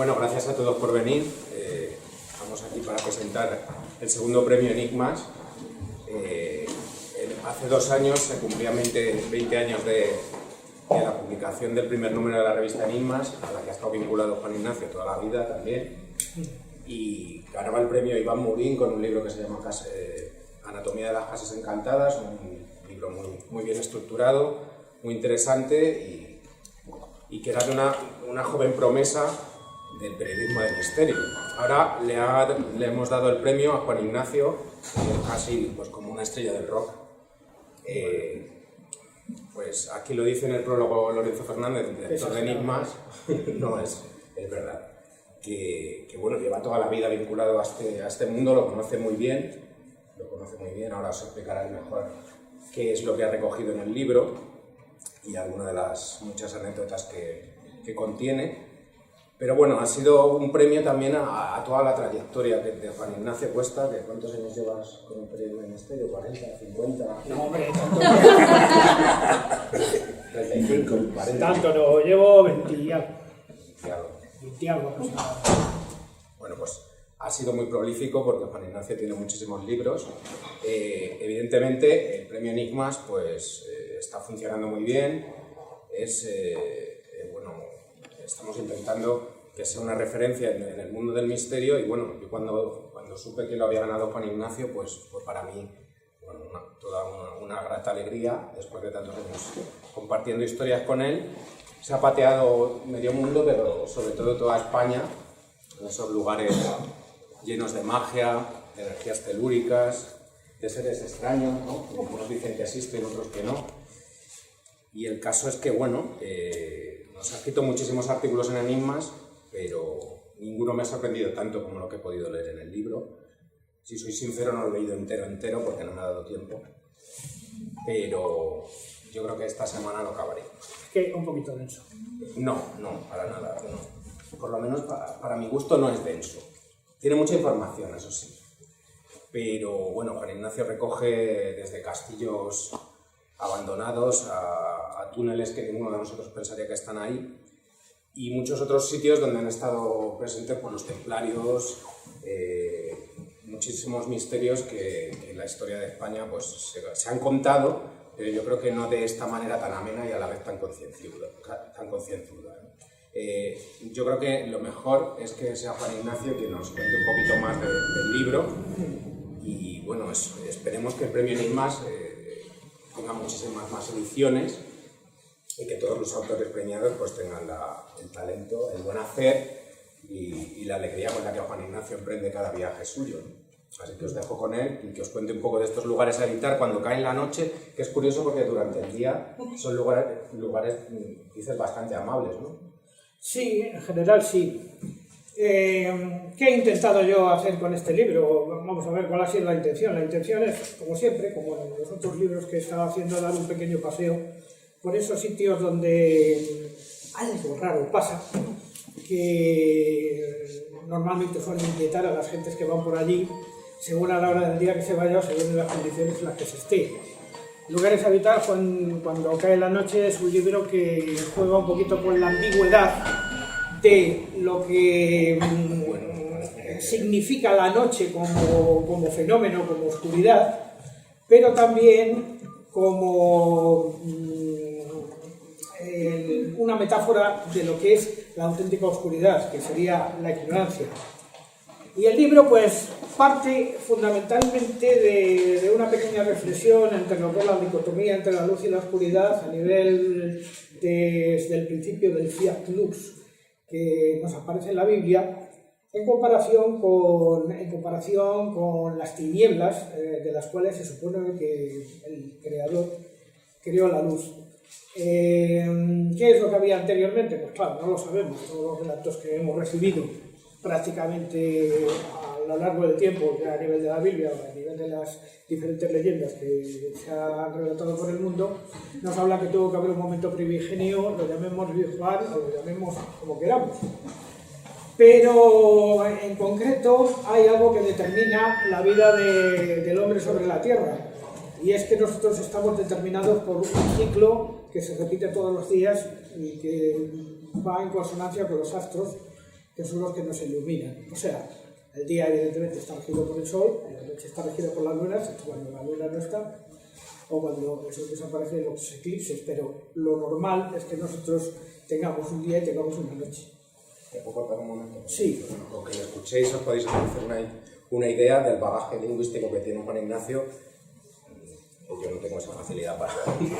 Bueno, gracias a todos por venir. Estamos aquí para presentar el segundo premio Enigmas. Hace 2 años se cumplían 20 años de la publicación del primer número de la revista Enigmas, a la que ha estado vinculado Juan Ignacio toda la vida también. Y ganaba el premio Iván Murín con un libro que se llama Anatomía de las Casas Encantadas, un libro muy bien estructurado, muy interesante y que era de una joven promesa del periodismo de misterio. Ahora le hemos dado el premio a Juan Ignacio, casi pues, como una estrella del rock. Pues aquí lo dice en el prólogo Lorenzo Fernández, director de Enigmas, no es verdad. Que bueno, lleva toda la vida vinculado a este mundo, lo conoce muy bien, ahora os explicará mejor qué es lo que ha recogido en el libro y algunas de las muchas anécdotas que contiene. Pero bueno, ha sido un premio también a toda la trayectoria de Juan Ignacio Cuesta. ¿Cuántos años llevas con el periodismo de misterio? ¿40, 50? No, hombre, 35, 40. tanto no, llevo 20 y algo. 20 algo. Bueno, pues ha sido muy prolífico porque Juan Ignacio tiene muchísimos libros. Evidentemente, el premio Enigmas pues, está funcionando muy bien. Estamos intentando que sea una referencia en el mundo del misterio y bueno, yo cuando supe que lo había ganado Juan Ignacio, pues fue para mí toda una grata alegría después de tantos años compartiendo historias con él. Se ha pateado medio mundo, pero sobre todo toda España, en esos lugares llenos de magia, de energías telúricas, de seres extraños, ¿no? Algunos dicen que existen, otros que no. Y el caso es que, bueno, nos ha escrito muchísimos artículos en Enigmas, pero ninguno me ha sorprendido tanto como lo que he podido leer en el libro. Si soy sincero, no lo he leído entero porque no me ha dado tiempo. Pero yo creo que esta semana lo acabaré. Es que un poquito denso. No, para nada. No. Por lo menos para mi gusto no es denso. Tiene mucha información, eso sí. Pero bueno, Juan Ignacio recoge desde castillos abandonados a túneles que ninguno de nosotros pensaría que están ahí y muchos otros sitios donde han estado presentes por los templarios, muchísimos misterios que en la historia de España pues, se han contado, pero yo creo que no de esta manera tan amena y a la vez tan concienzuda. Yo creo que lo mejor es que sea Juan Ignacio quien nos cuente un poquito más del libro y bueno, esperemos que el premio Enigmas tenga muchísimas más ediciones y que todos los autores premiados pues tengan el talento, el buen hacer y la alegría con la que Juan Ignacio emprende cada viaje suyo, ¿no? Así que os dejo con él y que os cuente un poco de estos lugares a evitar cuando cae en la noche, que es curioso porque durante el día son lugares dices, bastante amables, ¿no? Sí, en general sí. ¿Qué he intentado yo hacer con este libro? Vamos a ver cuál ha sido la intención. La intención es, como siempre, como en los otros libros que he estado haciendo, dar un pequeño paseo por esos sitios donde algo raro pasa, que normalmente suelen inquietar a las gentes que van por allí, según a la hora del día que se vaya o según las condiciones en las que se esté. Lugares a evitar cuando cae la noche es un libro que juega un poquito con la ambigüedad de lo que significa la noche como fenómeno, como oscuridad, pero también como una metáfora de lo que es la auténtica oscuridad, que sería la ignorancia. Y el libro pues parte fundamentalmente de una pequeña reflexión entre lo que es la dicotomía entre la luz y la oscuridad a nivel desde el principio del fiat lux que nos aparece en la Biblia, en comparación con las tinieblas de las cuales se supone que el Creador creó la luz. ¿Qué es lo que había anteriormente? Pues claro, no lo sabemos. Todos los relatos que hemos recibido prácticamente a lo largo del tiempo, ya a nivel de la Biblia o a nivel de las diferentes leyendas que se han relatado por el mundo, nos habla que tuvo que haber un momento primigenio, lo llamemos virtual o lo llamemos como queramos. Pero en concreto hay algo que determina la vida del hombre sobre la Tierra, y es que nosotros estamos determinados por un ciclo que se repite todos los días y que va en consonancia con los astros que son los que nos iluminan. O sea, el día evidentemente está regido por el sol, la noche está regida por la luna, excepto cuando la luna no está, o cuando eso desaparece los eclipses, pero lo normal es que nosotros tengamos un día y tengamos una noche. ¿Te puedo cortar un momento? Sí. Con que lo escuchéis os podéis hacer una idea del bagaje lingüístico que tiene Juan Ignacio. Yo no tengo esa facilidad para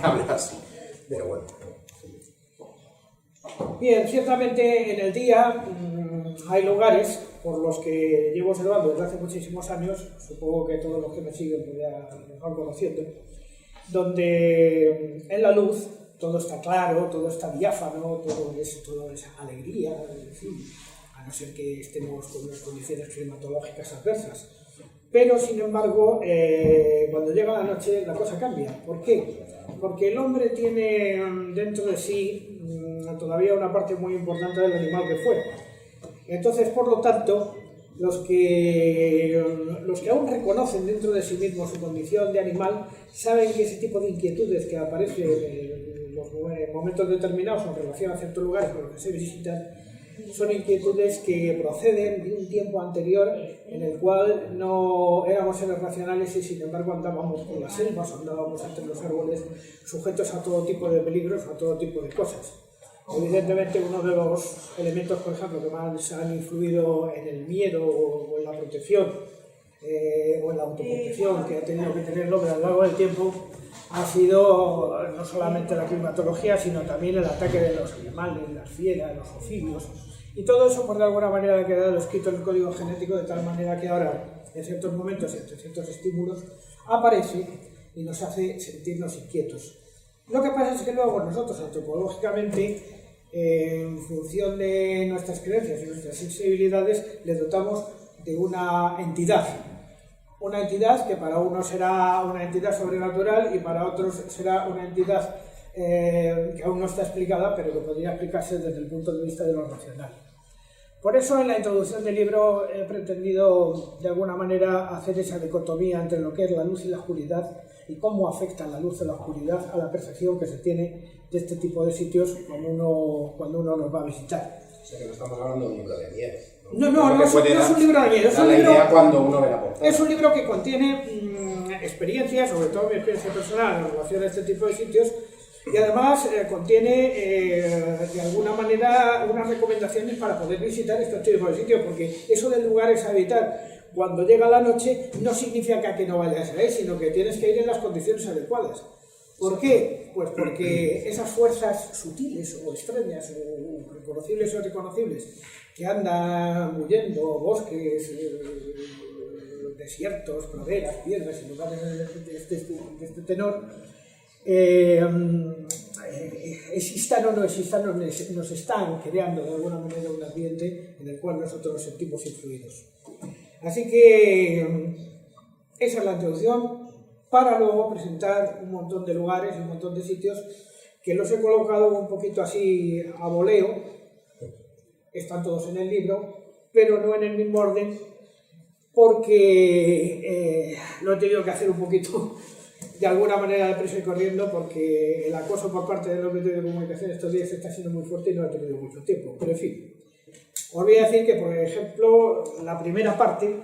hablar así, pero bueno. Bien, ciertamente en el día hay lugares por los que llevo observando desde hace muchísimos años, supongo que todos los que me siguen pues ya me van conociendo, donde en la luz todo está claro, todo está diáfano, todo es alegría, en fin, a no ser que estemos con unas condiciones climatológicas adversas. Pero, sin embargo, cuando llega la noche la cosa cambia. ¿Por qué? Porque el hombre tiene dentro de sí todavía una parte muy importante del animal que fue. Entonces, por lo tanto, los que aún reconocen dentro de sí mismos su condición de animal saben que ese tipo de inquietudes que aparecen en los momentos determinados en relación a ciertos lugares por los que se visitan son inquietudes que proceden de un tiempo anterior en el cual no éramos seres racionales y sin embargo andábamos por las selvas, andábamos entre los árboles sujetos a todo tipo de peligros, a todo tipo de cosas. Evidentemente uno de los elementos, por ejemplo, que más han influido en el miedo o en la protección o en la autoprotección que ha tenido que tener el hombre a lo largo del tiempo ha sido no solamente la climatología, sino también el ataque de los animales, las fieras, los ofidios. Y todo eso, por de alguna manera, ha quedado escrito en el código genético de tal manera que ahora, en ciertos momentos y ante ciertos estímulos, aparece y nos hace sentirnos inquietos. Lo que pasa es que luego nosotros, antropológicamente, en función de nuestras creencias y nuestras sensibilidades, le dotamos de una entidad. Una entidad que para unos será una entidad sobrenatural y para otros será una entidad que aún no está explicada, pero que podría explicarse desde el punto de vista de lo racional. Por eso en la introducción del libro he pretendido de alguna manera hacer esa dicotomía entre lo que es la luz y la oscuridad y cómo afecta la luz y la oscuridad a la percepción que se tiene de este tipo de sitios cuando uno los va a visitar. O sea que no estamos hablando de un libro de miedo. No es un libro de miedo. Es un libro que contiene experiencias, sobre todo mi experiencia personal en relación a este tipo de sitios, y además contiene de alguna manera unas recomendaciones para poder visitar estos tipos de sitios, porque eso de lugares a habitar cuando llega la noche no significa que no vayas a ir, sino que tienes que ir en las condiciones adecuadas. ¿Por qué? Pues porque esas fuerzas sutiles o extrañas o reconocibles o reconocibles que andan huyendo bosques, desiertos, praderas, piedras y lugares de este tenor, existan o no existan, nos están creando de alguna manera un ambiente en el cual nosotros nos sentimos influidos. Así que esa es la introducción, para luego presentar un montón de lugares y un montón de sitios que los he colocado un poquito así a voleo. Están todos en el libro, pero no en el mismo orden, porque lo he tenido que hacer un poquito de alguna manera deprisa y corriendo, porque el acoso por parte de los medios de comunicación estos días está siendo muy fuerte y no ha tenido mucho tiempo. Pero en fin, os voy a decir que, por ejemplo, la primera parte,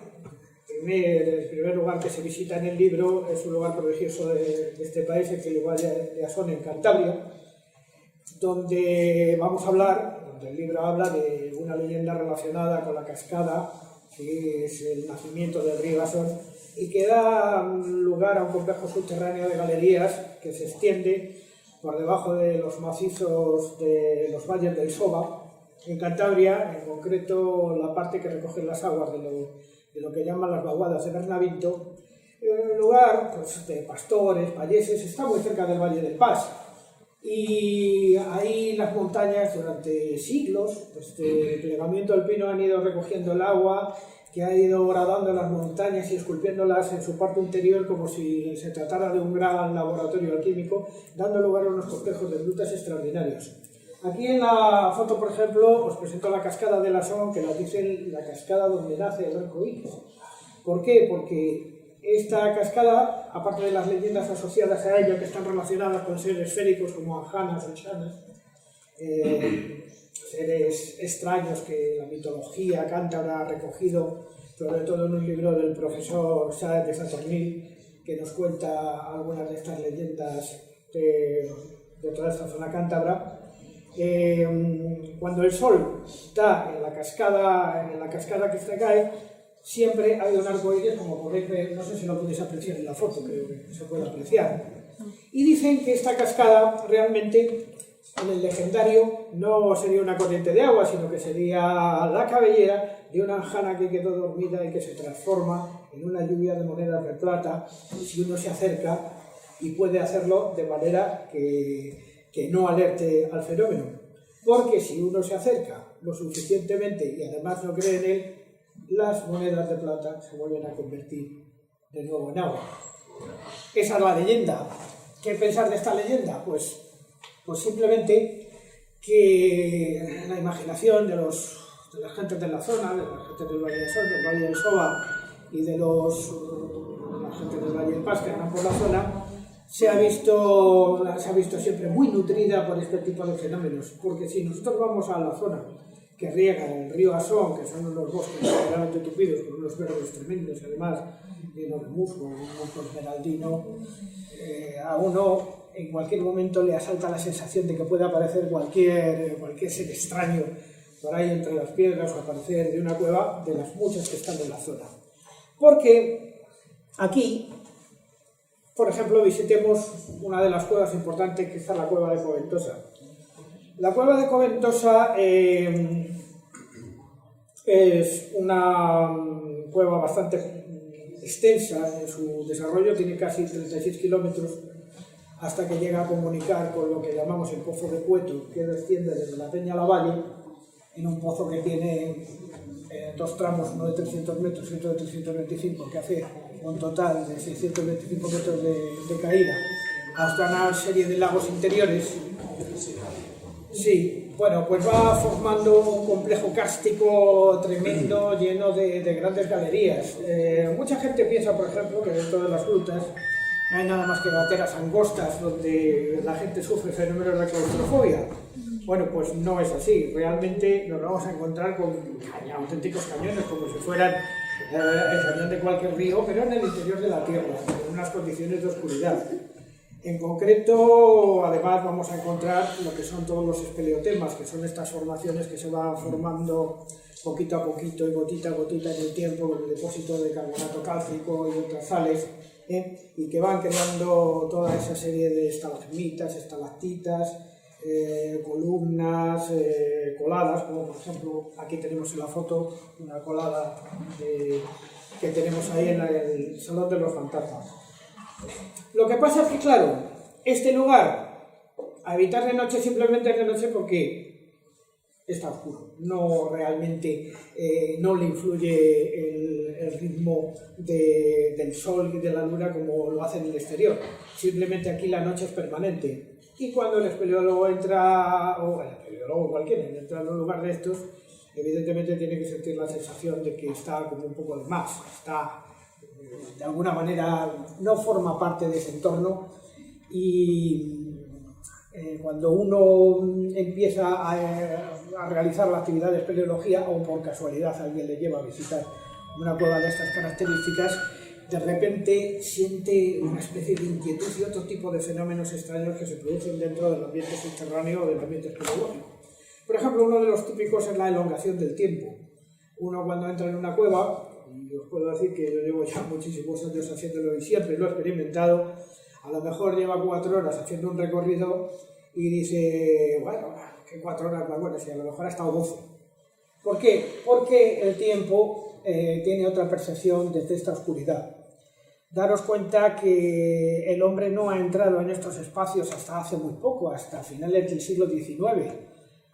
el primer lugar que se visita en el libro es un lugar prodigioso de este país, el lugar de Asón, en Cantabria, donde vamos a hablar, donde el libro habla de una leyenda relacionada con la cascada, que es el nacimiento del río Asón, y que da lugar a un complejo subterráneo de galerías que se extiende por debajo de los macizos de los valles del Soba, en Cantabria, en concreto la parte que recoge las aguas de lo que llaman las vaguadas de Bernavento, un lugar pues, de pastores, payeses, está muy cerca del Valle del Pas. Y ahí las montañas durante siglos, desde el plegamiento alpino, han ido recogiendo el agua que ha ido horadando las montañas y esculpiéndolas en su parte interior como si se tratara de un gran laboratorio alquímico, dando lugar a unos complejos de grutas extraordinarios. Aquí en la foto, por ejemplo, os presento la cascada de Asón, que nos dicen la cascada donde nace el arco iris. ¿Por qué? Porque esta cascada, aparte de las leyendas asociadas a ella, que están relacionadas con seres esféricos como Anjanas o Chanas, seres extraños que la mitología cántabra ha recogido, sobre todo en un libro del profesor Sáez de Saturnil, que nos cuenta algunas de estas leyendas de toda esta zona cántabra. Cuando el sol está en la cascada que se cae, siempre hay un arco iris, como podéis ver, no sé si lo podéis apreciar en la foto, creo que se puede apreciar. Y dicen que esta cascada realmente, en el legendario, no sería una corriente de agua, sino que sería la cabellera de una jana que quedó dormida y que se transforma en una lluvia de monedas de plata si uno se acerca, y puede hacerlo de manera que no alerte al fenómeno. Porque si uno se acerca lo suficientemente y además no cree en él, las monedas de plata se vuelven a convertir de nuevo en agua. Esa es la leyenda. ¿Qué pensar de esta leyenda? Pues simplemente que la imaginación de la gente de la zona, de la gente del Valle del Sol, del Valle del Soba y de la gente del Valle del Paz que andan por la zona, se ha visto siempre muy nutrida por este tipo de fenómenos. Porque si nosotros vamos a la zona que riega el río Asón, que son unos bosques realmente tupidos con unos verdes tremendos, además llenos de musgo, un musgo esmeraldino, a uno en cualquier momento le asalta la sensación de que puede aparecer cualquier ser extraño por ahí entre las piedras o aparecer de una cueva de las muchas que están en la zona. Porque aquí, por ejemplo, visitemos una de las cuevas importantes, que está la cueva de Coventosa. La cueva de Coventosa es una cueva bastante extensa en su desarrollo, tiene casi 36 kilómetros, hasta que llega a comunicar con lo que llamamos el Pozo de Cueto, que desciende desde la Peña a la Valle, en un pozo que tiene dos tramos, uno de 300 metros y otro de 325, que hace un total de 625 metros de caída, hasta una serie de lagos interiores. Sí, bueno, pues va formando un complejo kárstico tremendo, lleno de grandes galerías. Mucha gente piensa, por ejemplo, que dentro de las grutas no hay nada más que gateras angostas donde la gente sufre fenómenos de claustrofobia. Bueno, pues no es así. Realmente nos vamos a encontrar con auténticos cañones, como si fueran el cañón de cualquier río, pero en el interior de la Tierra, en unas condiciones de oscuridad. En concreto, además, vamos a encontrar lo que son todos los espeleotemas, que son estas formaciones que se van formando poquito a poquito y gotita a gotita en el tiempo, con el depósito de carbonato cálcico y otras sales, y que van creando toda esa serie de estalagmitas, estalactitas, columnas, coladas, como por ejemplo aquí tenemos en la foto una colada que tenemos ahí en el Salón de los Fantasmas. Lo que pasa es que, claro, este lugar, a evitar de noche, simplemente es de noche porque está oscuro. No realmente no le influye el ritmo del sol y de la luna como lo hace en el exterior. Simplemente aquí la noche es permanente. Y cuando el espeleólogo entra, o el espeleólogo cualquiera, entra en un lugar de estos, evidentemente tiene que sentir la sensación de que está como un poco de más, está de alguna manera no forma parte de ese entorno, y cuando uno empieza a realizar la actividad de espeleología, o por casualidad alguien le lleva a visitar una cueva de estas características, de repente siente una especie de inquietud y otro tipo de fenómenos extraños que se producen dentro del ambiente subterráneo o del ambiente espeleológico. Por ejemplo, uno de los típicos es la elongación del tiempo. Uno, cuando entra en una cueva, y os puedo decir que yo llevo ya muchísimos años haciéndolo y siempre lo he experimentado, a lo mejor lleva 4 horas haciendo un recorrido y dice, bueno, que 4 horas más buenas, y a lo mejor ha estado 12. ¿Por qué? Porque el tiempo tiene otra percepción desde esta oscuridad. Daros cuenta que el hombre no ha entrado en estos espacios hasta hace muy poco, hasta finales del siglo XIX.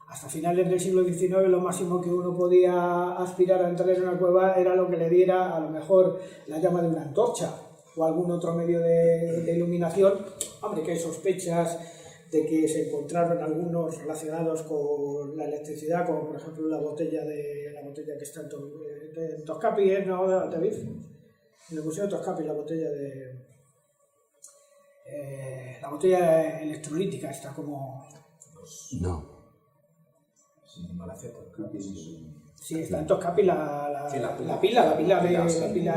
Hasta finales del siglo XIX lo máximo que uno podía aspirar a entrar en una cueva era lo que le diera a lo mejor la llama de una antorcha o algún otro medio de iluminación. Hombre, que hay sospechas de que se encontraron algunos relacionados con la electricidad, como por ejemplo la botella que está en Toscapi, ¿no, David? En el Museo de Toscapi, la botella electrolítica está como... No. Malasia Topkapi. Sí, está en Topkapi la pila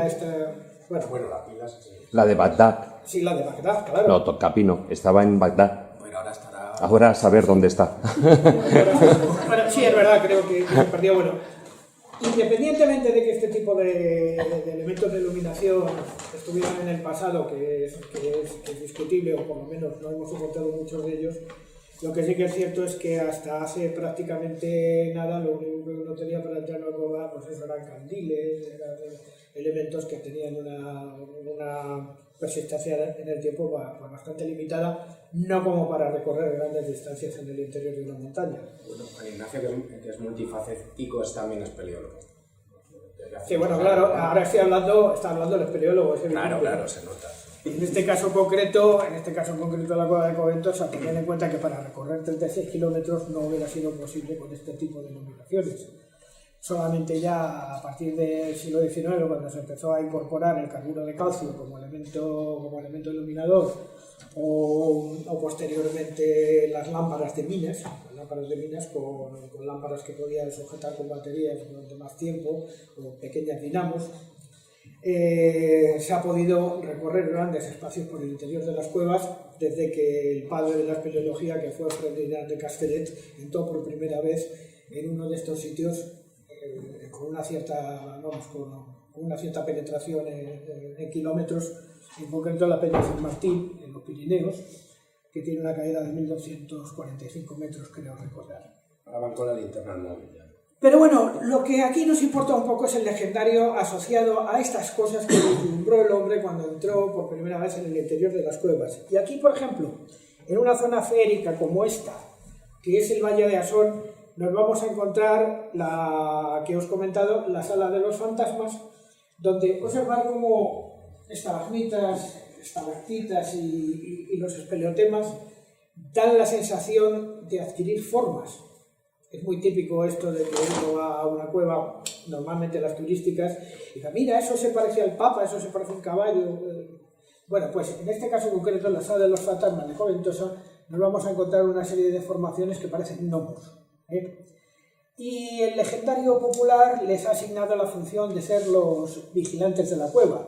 esta... Bueno, la pila sí. La de Bagdad. Sí, la de Bagdad, claro. No, Topkapi no, estaba en Bagdad. Bueno, ahora estará... Ahora a saber dónde está. Bueno, sí, es verdad, creo que se perdió. Bueno, independientemente de que este tipo de elementos de iluminación estuvieran en el pasado, que es discutible, o por lo menos no hemos soportado muchos de ellos, lo que sí que es cierto es que hasta hace prácticamente nada, lo único que uno tenía para entrar en la cueva, pues eso eran candiles, eran elementos que tenían una persistencia en el tiempo bastante limitada, no como para recorrer grandes distancias en el interior de una montaña. Bueno, Ignacio, que es multifacético, también es paleólogo. Sí, bueno, claro, ahora está hablando el espeleólogo. Claro, se nota. En este caso concreto de la cueva de Coventosa, tener en cuenta que para recorrer 36 kilómetros no hubiera sido posible con este tipo de iluminaciones. Solamente ya a partir del siglo XIX, cuando se empezó a incorporar el carburo de calcio como elemento iluminador, o posteriormente las lámparas de minas con lámparas que podían sujetar con baterías durante más tiempo, o pequeñas dinamos, se ha podido recorrer grandes espacios por el interior de las cuevas desde que el padre de la espeleología, que fue Ferdinand de Castellet, entró por primera vez en uno de estos sitios con una cierta penetración en kilómetros, en concreto la Peña San Martín, en los Pirineos, que tiene una caída de 1245 metros, creo recordar. Ahora van con la linterna al móvil ya. Pero bueno, lo que aquí nos importa un poco es el legendario asociado a estas cosas que vislumbró el hombre cuando entró por primera vez en el interior de las cuevas. Y aquí, por ejemplo, en una zona férica como esta, que es el Valle de Asón, nos vamos a encontrar la que os he comentado, la Sala de los Fantasmas, donde observar cómo estalactitas y los espeleotemas dan la sensación de adquirir formas. Es muy típico esto de que uno va a una cueva, normalmente las turísticas, y dice, mira, eso se parece al Papa, eso se parece a un caballo. Bueno, pues en este caso concreto, en la Sala de los Fantasmas de Coventosa, nos vamos a encontrar una serie de formaciones que parecen gnomos. Y el legendario popular les ha asignado la función de ser los vigilantes de la cueva.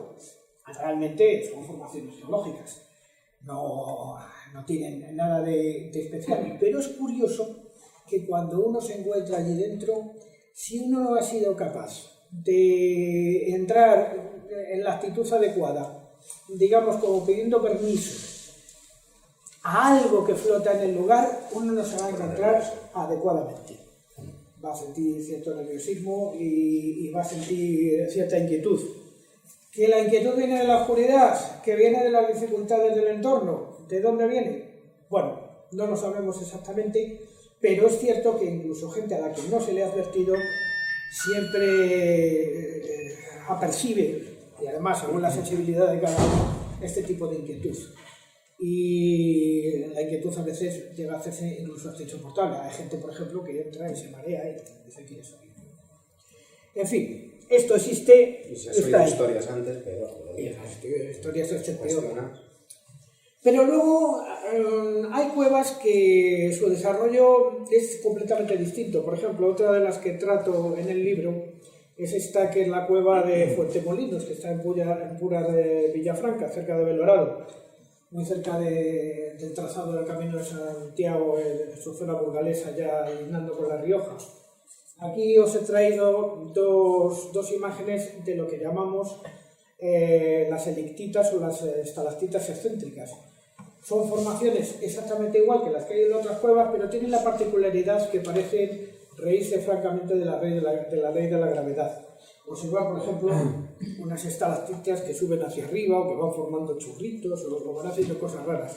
Realmente son formaciones geológicas, no tienen nada de especial, pero es curioso que cuando uno se encuentra allí dentro, si uno no ha sido capaz de entrar en la actitud adecuada, digamos como pidiendo permiso a algo que flota en el lugar, uno no se va a encontrar adecuadamente. Va a sentir cierto nerviosismo y va a sentir cierta inquietud. ¿Que la inquietud viene de la oscuridad? ¿Que viene de las dificultades del entorno? ¿De dónde viene? Bueno, no lo sabemos exactamente, pero es cierto que incluso gente a la que no se le ha advertido siempre apercibe, y además según la sensibilidad de cada uno, este tipo de inquietud. Y la inquietud a veces llega a hacerse incluso hasta insoportable. Hay gente, por ejemplo, que entra y se marea y dice quiere salir. En fin, esto existe. Y se han oído historias antes, peor. Historias antes, peor. Pero luego hay cuevas que su desarrollo es completamente distinto. Por ejemplo, otra de las que trato en el libro es esta, que es la cueva de Fuentemolinos, que está en Pura de Villafranca, cerca de Belorado, muy cerca del trazado del Camino de Santiago, en su zona burgalesa, ya lindando con La Rioja. Aquí os he traído dos imágenes de lo que llamamos las helictitas o las estalactitas excéntricas. Son formaciones exactamente igual que las que hay en otras cuevas, pero tienen la particularidad que parecen reírse francamente de la ley de la gravedad. Observar, por ejemplo, unas estalactitas que suben hacia arriba o que van formando churritos o van haciendo cosas raras.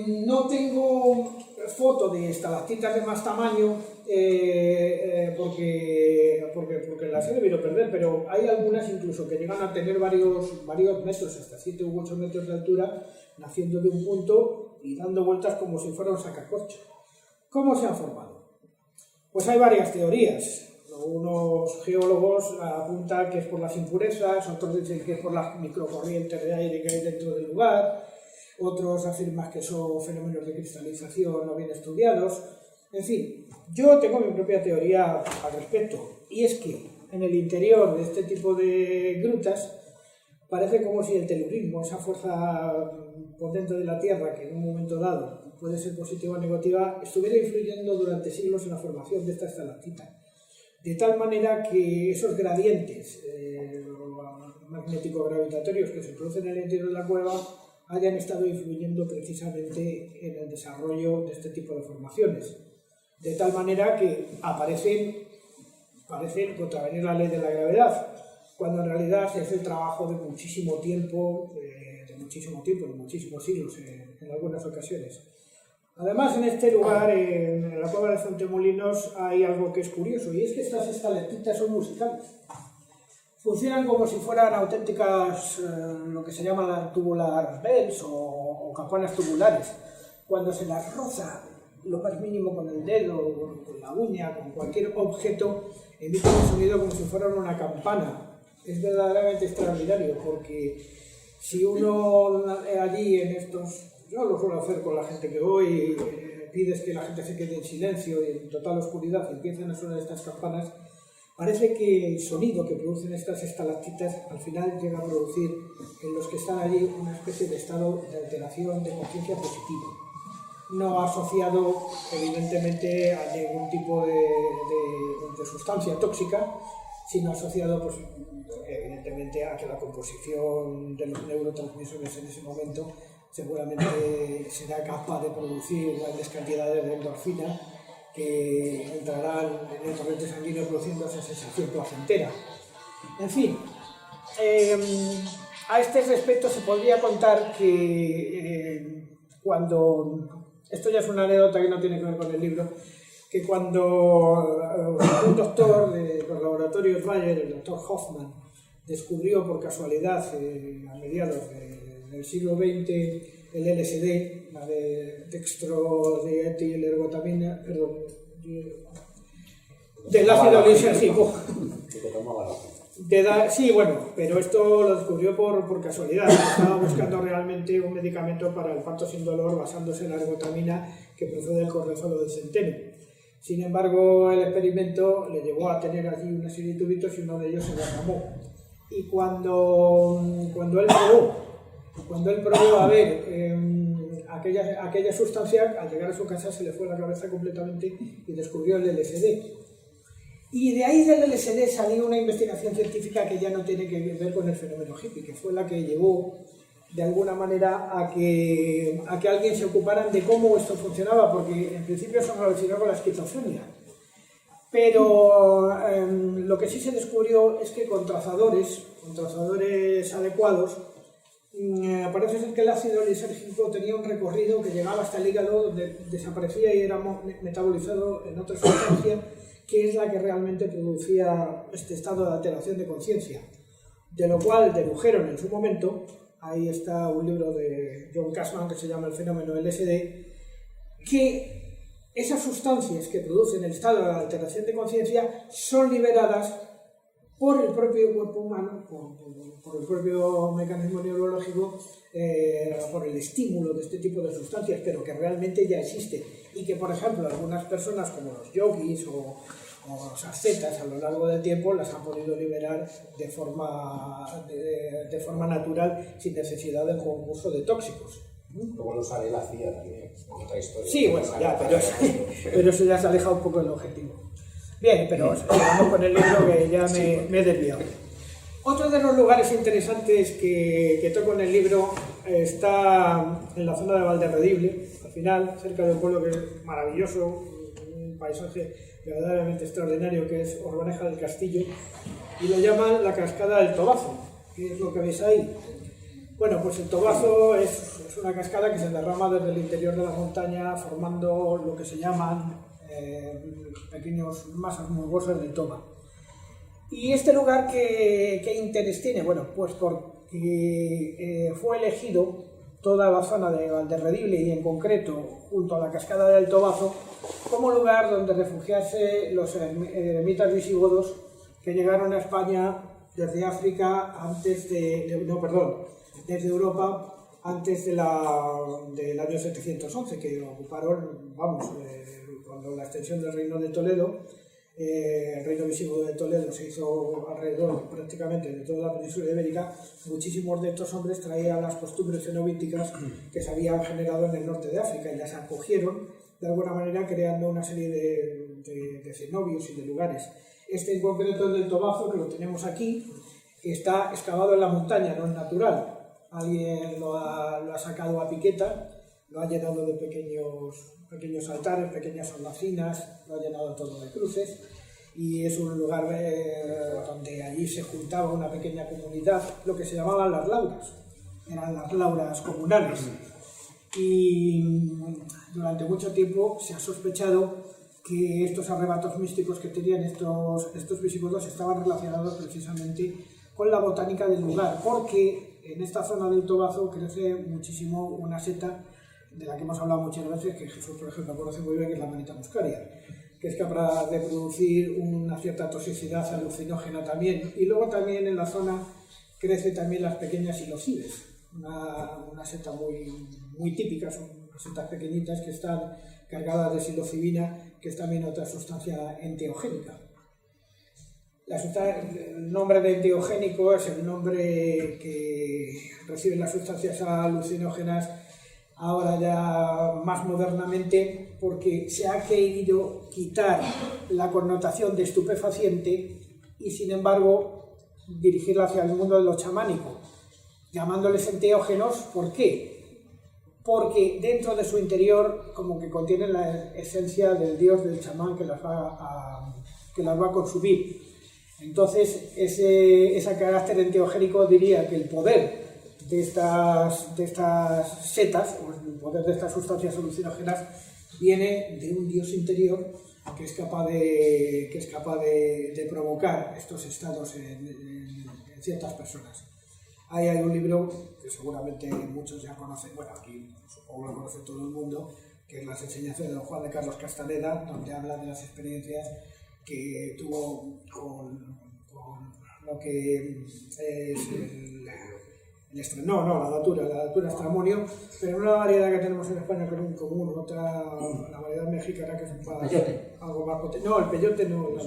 No tengo foto de estalactitas de más tamaño porque las he debido perder, pero hay algunas incluso que llegan a tener varios metros, hasta 7 u 8 metros de altura, naciendo de un punto y dando vueltas como si fuera un sacacorcho. ¿Cómo se han formado? Pues hay varias teorías. Unos geólogos apuntan que es por las impurezas, otros dicen que es por las microcorrientes de aire que hay dentro del lugar, otros afirman que son fenómenos de cristalización no bien estudiados. En fin, yo tengo mi propia teoría al respecto, y es que en el interior de este tipo de grutas parece como si el telurismo, esa fuerza potente de la Tierra que en un momento dado puede ser positiva o negativa, estuviera influyendo durante siglos en la formación de esta estalactita. De tal manera que esos gradientes magnético-gravitatorios que se producen en el interior de la cueva hayan estado influyendo precisamente en el desarrollo de este tipo de formaciones. De tal manera que parecen contravenir la ley de la gravedad, cuando en realidad es el trabajo de muchísimo tiempo, de muchísimos siglos en algunas ocasiones. Además, en este lugar, en la cueva de Fontemolinos, hay algo que es curioso, y es que estas estalactitas son musicales. Funcionan como si fueran auténticas, lo que se llaman tubular bells o campanas tubulares. Cuando se las roza lo más mínimo con el dedo, con la uña, con cualquier objeto, emiten un sonido como si fueran una campana. Es verdaderamente extraordinario, porque si uno allí en estos... Yo lo suelo hacer con la gente que voy, pides que la gente se quede en silencio y en total oscuridad y empiezan a sonar estas campanas. Parece que el sonido que producen estas estalactitas al final llega a producir en los que están allí una especie de estado de alteración de conciencia positivo. No asociado evidentemente a ningún tipo de sustancia tóxica, sino asociado pues, evidentemente a que la composición de los neurotransmisores en ese momento seguramente será capaz de producir grandes cantidades de endorfina que entrarán en el torrente sanguíneo produciendo esa sensación placentera. En fin, a este respecto se podría contar que cuando, esto ya es una anécdota que no tiene que ver con el libro, que cuando un doctor de los laboratorios Bayer, el doctor Hoffman, descubrió por casualidad a mediados del siglo XX el LSD, la de dextroetillergotamina, perdón, del ácido lisérgico. Sí, bueno, pero esto lo descubrió por casualidad. Estaba buscando realmente un medicamento para el parto sin dolor basándose en la ergotamina que procede del cortisol del centeno. Sin embargo, el experimento le llevó a tener allí una serie de tubitos y uno de ellos se derramó. Y cuando él probó a ver aquella sustancia, al llegar a su casa se le fue la cabeza completamente y descubrió el LSD. Y de ahí del LSD salió una investigación científica que ya no tiene que ver con el fenómeno hippie, que fue la que llevó de alguna manera a que alguien se ocupara de cómo esto funcionaba, porque en principio eso se relacionó con la esquizofrenia. Pero lo que sí se descubrió es que con trazadores adecuados, parece ser que el ácido lisérgico tenía un recorrido que llegaba hasta el hígado, donde desaparecía y era metabolizado en otra sustancia, que es la que realmente producía este estado de alteración de conciencia. De lo cual dedujeron en su momento, ahí está un libro de John Cashman que se llama El fenómeno LSD, que esas sustancias que producen el estado de alteración de conciencia son liberadas por el propio cuerpo humano, por el propio mecanismo neurológico, por el estímulo de este tipo de sustancias, pero que realmente ya existe. Y que, por ejemplo, algunas personas como los yogis o los ascetas a lo largo del tiempo las han podido liberar de forma natural, sin necesidad del concurso de tóxicos. Luego lo sale la CIA también, otra historia. Sí, bueno, ya, pero eso ya se aleja un poco del objetivo. Bien, pero vamos con el libro que ya me he desviado. Otro de los lugares interesantes que toco en el libro está en la zona de Valderredible, al final, cerca del pueblo que es maravilloso, un paisaje verdaderamente extraordinario que es Orbaneja del Castillo, y lo llaman la cascada del Tobazo, que es lo que veis ahí. Bueno, pues el Tobazo es una cascada que se derrama desde el interior de la montaña formando lo que se llaman pequeñas masas musgosas de toma. ¿Y este lugar qué interés tiene? Bueno, pues porque fue elegido toda la zona de Valderredible y en concreto junto a la cascada del Tobazo como lugar donde refugiarse los eremitas visigodos que llegaron a España desde África desde Europa antes del año 711, que ocuparon, cuando la extensión del Reino de Toledo, el Reino Visigodo de Toledo se hizo alrededor prácticamente de toda la península ibérica, muchísimos de estos hombres traían las costumbres cenobíticas que se habían generado en el norte de África y las acogieron de alguna manera creando una serie de cenobios y de lugares. Este en concreto es del Tobazo, que lo tenemos aquí, que está excavado en la montaña, no es natural. Alguien lo ha sacado a piqueta, lo ha llenado de pequeños altares, pequeñas hornacinas, lo ha llenado todo de cruces y es un lugar donde allí se juntaba una pequeña comunidad, lo que se llamaban las lauras, eran las lauras comunales. Y durante mucho tiempo se ha sospechado que estos arrebatos místicos que tenían estos visigodos estaban relacionados precisamente con la botánica del lugar, porque en esta zona del Tobazo crece muchísimo una seta de la que hemos hablado muchas veces, que Jesús, por ejemplo, conoce muy bien, que es la manita muscaria, que es capaz de producir una cierta toxicidad alucinógena también. Y luego también en la zona crece también las pequeñas psilocides, una seta muy típica, son unas setas pequeñitas que están cargadas de psilocibina, que es también otra sustancia enteogénica. El nombre de enteogénico es el nombre que reciben las sustancias alucinógenas ahora ya más modernamente, porque se ha querido quitar la connotación de estupefaciente y sin embargo dirigirla hacia el mundo de lo chamánico, llamándoles enteógenos. ¿Por qué? Porque dentro de su interior como que contienen la esencia del dios del chamán que las va a consumir. Entonces ese carácter enteogénico diría que el poder de estas setas, o el poder de estas sustancias alucinógenas, viene de un dios interior que es capaz de provocar estos estados en ciertas personas. Ahí hay un libro que seguramente muchos ya conocen, bueno, aquí supongo lo conoce todo el mundo, que es Las enseñanzas de don Juan de Carlos Castaneda, donde habla de las experiencias que tuvo con lo que es la datura estramonio, pero una variedad que tenemos en España con un común, la variedad mexicana que es algo más potente. No, el peyote no, la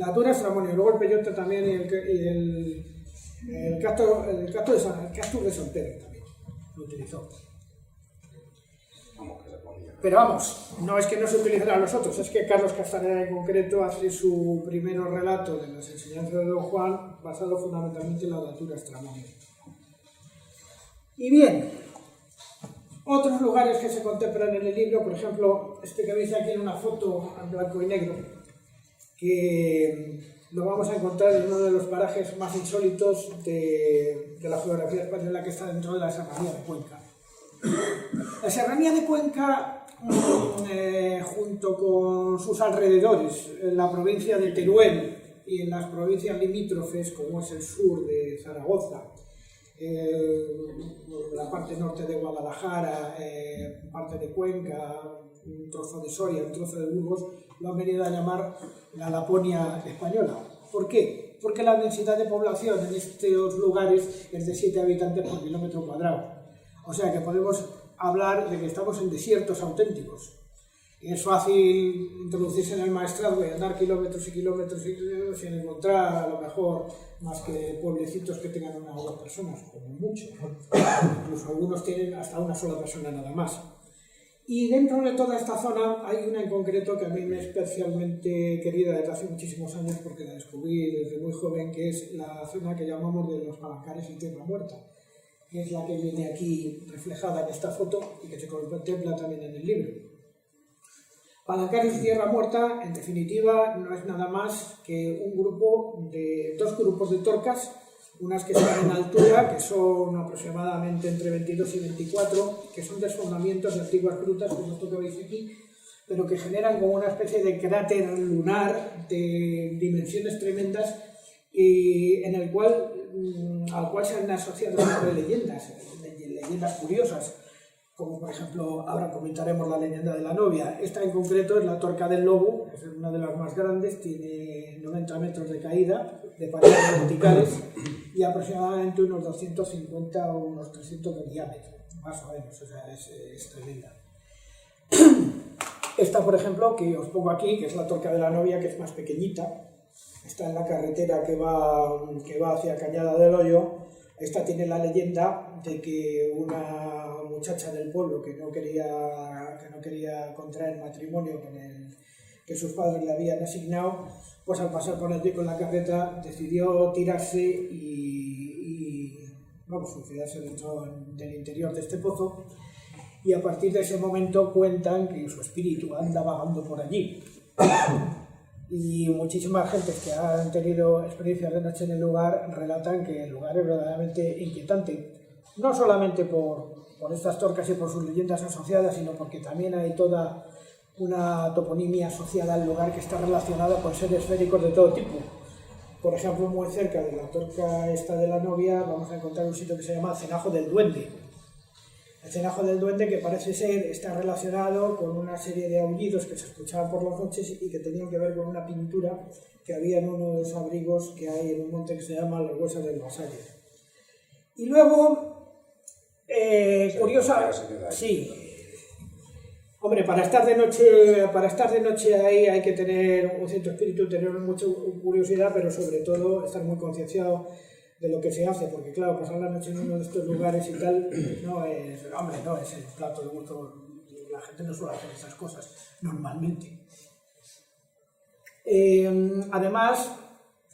datura estramonio, luego el peyote también y el cactus de San Pedro también lo utilizó. Pero vamos, no es que no se utilizarán los otros, es que Carlos Castaneda en concreto hace su primer relato de las enseñanzas de don Juan basado fundamentalmente en la datura estramonio. Y bien, otros lugares que se contemplan en el libro, por ejemplo, este que veis aquí en una foto en blanco y negro, que lo vamos a encontrar en uno de los parajes más insólitos de la geografía española, que está dentro de la Serranía de Cuenca. La Serranía de Cuenca, junto con sus alrededores, en la provincia de Teruel y en las provincias limítrofes, como es el sur de Zaragoza, la parte norte de Guadalajara, parte de Cuenca, un trozo de Soria, un trozo de Burgos, lo han venido a llamar la Laponia española. ¿Por qué? Porque la densidad de población en estos lugares es de 7 habitantes por kilómetro cuadrado. O sea que podemos hablar de que estamos en desiertos auténticos. Y es fácil introducirse en el maestrazgo y andar kilómetros y kilómetros sin encontrar a lo mejor más que pueblecitos que tengan 1 o 2 personas, como mucho. Incluso algunos tienen hasta 1 sola persona nada más. Y dentro de toda esta zona hay una en concreto que a mí me es especialmente querida desde hace muchísimos años porque la descubrí desde muy joven, que es la zona que llamamos de los Palancares y Tierra Muerta, que es la que viene aquí reflejada en esta foto y que se contempla también en el libro. Palancares y Tierra Muerta, en definitiva, no es nada más que dos grupos de torcas, unas que están en altura, que son aproximadamente entre 22 y 24, que son desfondamientos de antiguas grutas, como esto que veis aquí, pero que generan como una especie de cráter lunar de dimensiones tremendas y al cual se han asociado siempre leyendas curiosas, como por ejemplo, ahora comentaremos la leyenda de la novia. Esta en concreto es la Torca del Lobo, es una de las más grandes, tiene 90 metros de caída, de paredes verticales y aproximadamente unos 250 o unos 300 de diámetro, más o menos, o sea, es tremenda. Esta, por ejemplo, que os pongo aquí, que es la Torca de la Novia, que es más pequeñita, está en la carretera que va hacia Cañada del Hoyo. Esta tiene la leyenda de que una muchacha del pueblo que no quería contraer matrimonio con el que sus padres le habían asignado, pues al pasar por allí con la carreta decidió tirarse y suicidarse dentro del interior de este pozo. Y a partir de ese momento cuentan que su espíritu anda vagando por allí. Y muchísimas gentes que han tenido experiencias de noche en el lugar relatan que el lugar es verdaderamente inquietante. No solamente por estas torcas y por sus leyendas asociadas, sino porque también hay toda una toponimia asociada al lugar que está relacionada con seres féricos de todo tipo. Por ejemplo, muy cerca de la Torca esta de la Novia vamos a encontrar un sitio que se llama Cenajo del Duende. El Cenajo del Duende, que parece ser, está relacionado con una serie de aullidos que se escuchaban por las noches y que tenían que ver con una pintura que había en uno de los abrigos que hay en un monte que se llama Los Huesos del Vasallo. Y luego, curiosa, sí, hombre, para estar de noche ahí hay que tener un cierto espíritu, tener mucha curiosidad, pero sobre todo estar muy concienciado de lo que se hace, porque claro, pasar la noche en uno de estos lugares y tal, no es el plato de gusto, la gente no suele hacer esas cosas normalmente. Además,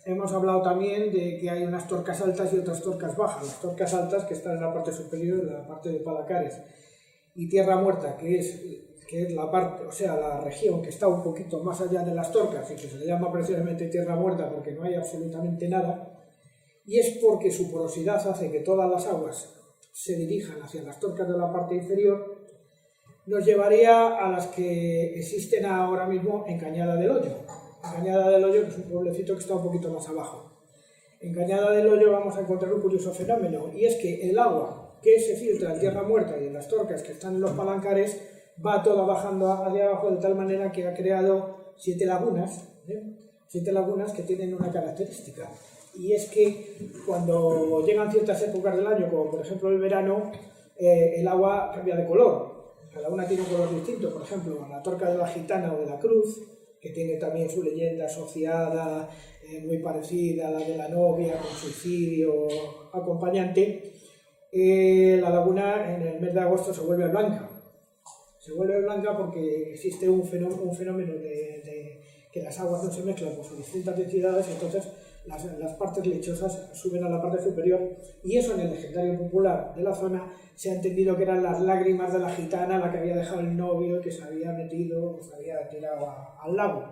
hemos hablado también de que hay unas torcas altas y otras torcas bajas. Las torcas altas, que están en la parte superior, en la parte de Palacares, y Tierra Muerta, que es la parte, o sea, la región que está un poquito más allá de las torcas y que se le llama precisamente Tierra Muerta porque no hay absolutamente nada. Y es porque su porosidad hace que todas las aguas se dirijan hacia las torcas de la parte inferior, nos llevaría a las que existen ahora mismo en Cañada del Hoyo. Cañada del Hoyo, que es un pueblecito que está un poquito más abajo. En Cañada del Hoyo vamos a encontrar un curioso fenómeno, y es que el agua que se filtra en Tierra Muerta y en las torcas que están en los Palancares va toda bajando hacia abajo de tal manera que ha creado 7 lagunas, 7 lagunas que tienen una característica. Y es que cuando llegan ciertas épocas del año, como por ejemplo el verano, el agua cambia de color. Cada una tiene un color distinto. Por ejemplo, la Torca de la Gitana o de la Cruz, que tiene también su leyenda asociada, muy parecida a la de la novia, con suicidio acompañante, la laguna en el mes de agosto se vuelve blanca. Se vuelve blanca porque existe un fenómeno de que las aguas no se mezclan por sus distintas densidades, entonces las partes lechosas suben a la parte superior, y eso en el legendario popular de la zona se ha entendido que eran las lágrimas de la gitana, la que había dejado el novio, que se había metido, se había tirado al lago.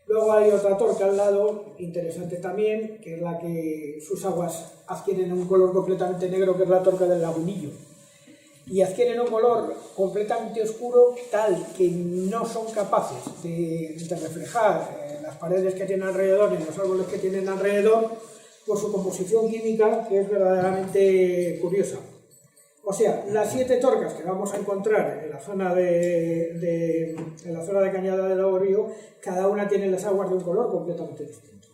Luego hay otra torca al lado, interesante también, que es la que sus aguas adquieren un color completamente negro, que es la Torca del Lagunillo. Y adquieren un color completamente oscuro, tal que no son capaces de reflejar las paredes que tienen alrededor y los árboles que tienen alrededor por su composición química, que es verdaderamente curiosa. O sea, las 7 torcas que vamos a encontrar en la zona de Cañada del Hoyo, cada una tiene las aguas de un color completamente distinto.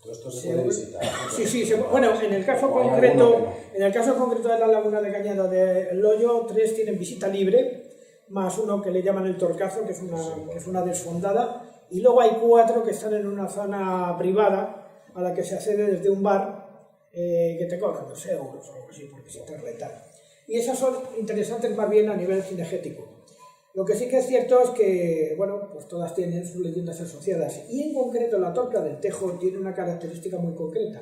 Todo esto se puede visitar. Sí, bueno, en el caso concreto de la laguna de Cañada del Hoyo, 3 tienen visita libre, más uno que le llaman el Torcazo, que es una desfondada, y luego hay 4 que están en una zona privada a la que se accede desde un bar que te cobran 2 euros o algo así por visitarla y tal. Y esas son interesantes más bien a nivel cinegético. Lo que sí que es cierto es que, bueno, pues todas tienen sus leyendas asociadas, y en concreto la Torca del Tejo tiene una característica muy concreta,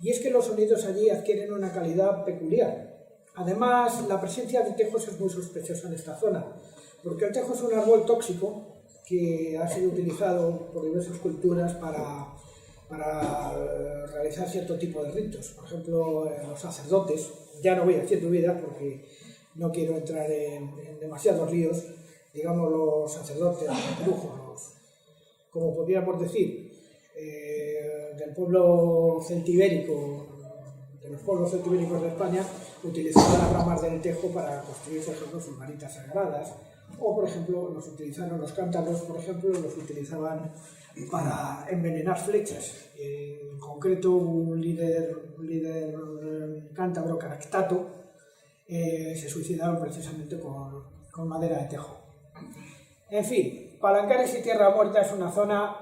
y es que los sonidos allí adquieren una calidad peculiar. Además, la presencia de tejos es muy sospechosa en esta zona, porque el tejo es un árbol tóxico que ha sido utilizado por diversas culturas para realizar cierto tipo de ritos. Por ejemplo, los sacerdotes, ya no voy haciendo vida porque no quiero entrar en demasiados líos, digamos los sacerdotes, los brujos, como podríamos decir, del pueblo celtibérico, de los pueblos celtibéricos de España, utilizaban las ramas del tejo para construir, por ejemplo, sus varitas sagradas, o por ejemplo, los cántabros, por ejemplo, los utilizaban para envenenar flechas. En concreto, un líder cántabro, Caractato, se suicidaron precisamente con madera de tejo. En fin, Palancares y Tierra Muerta es una zona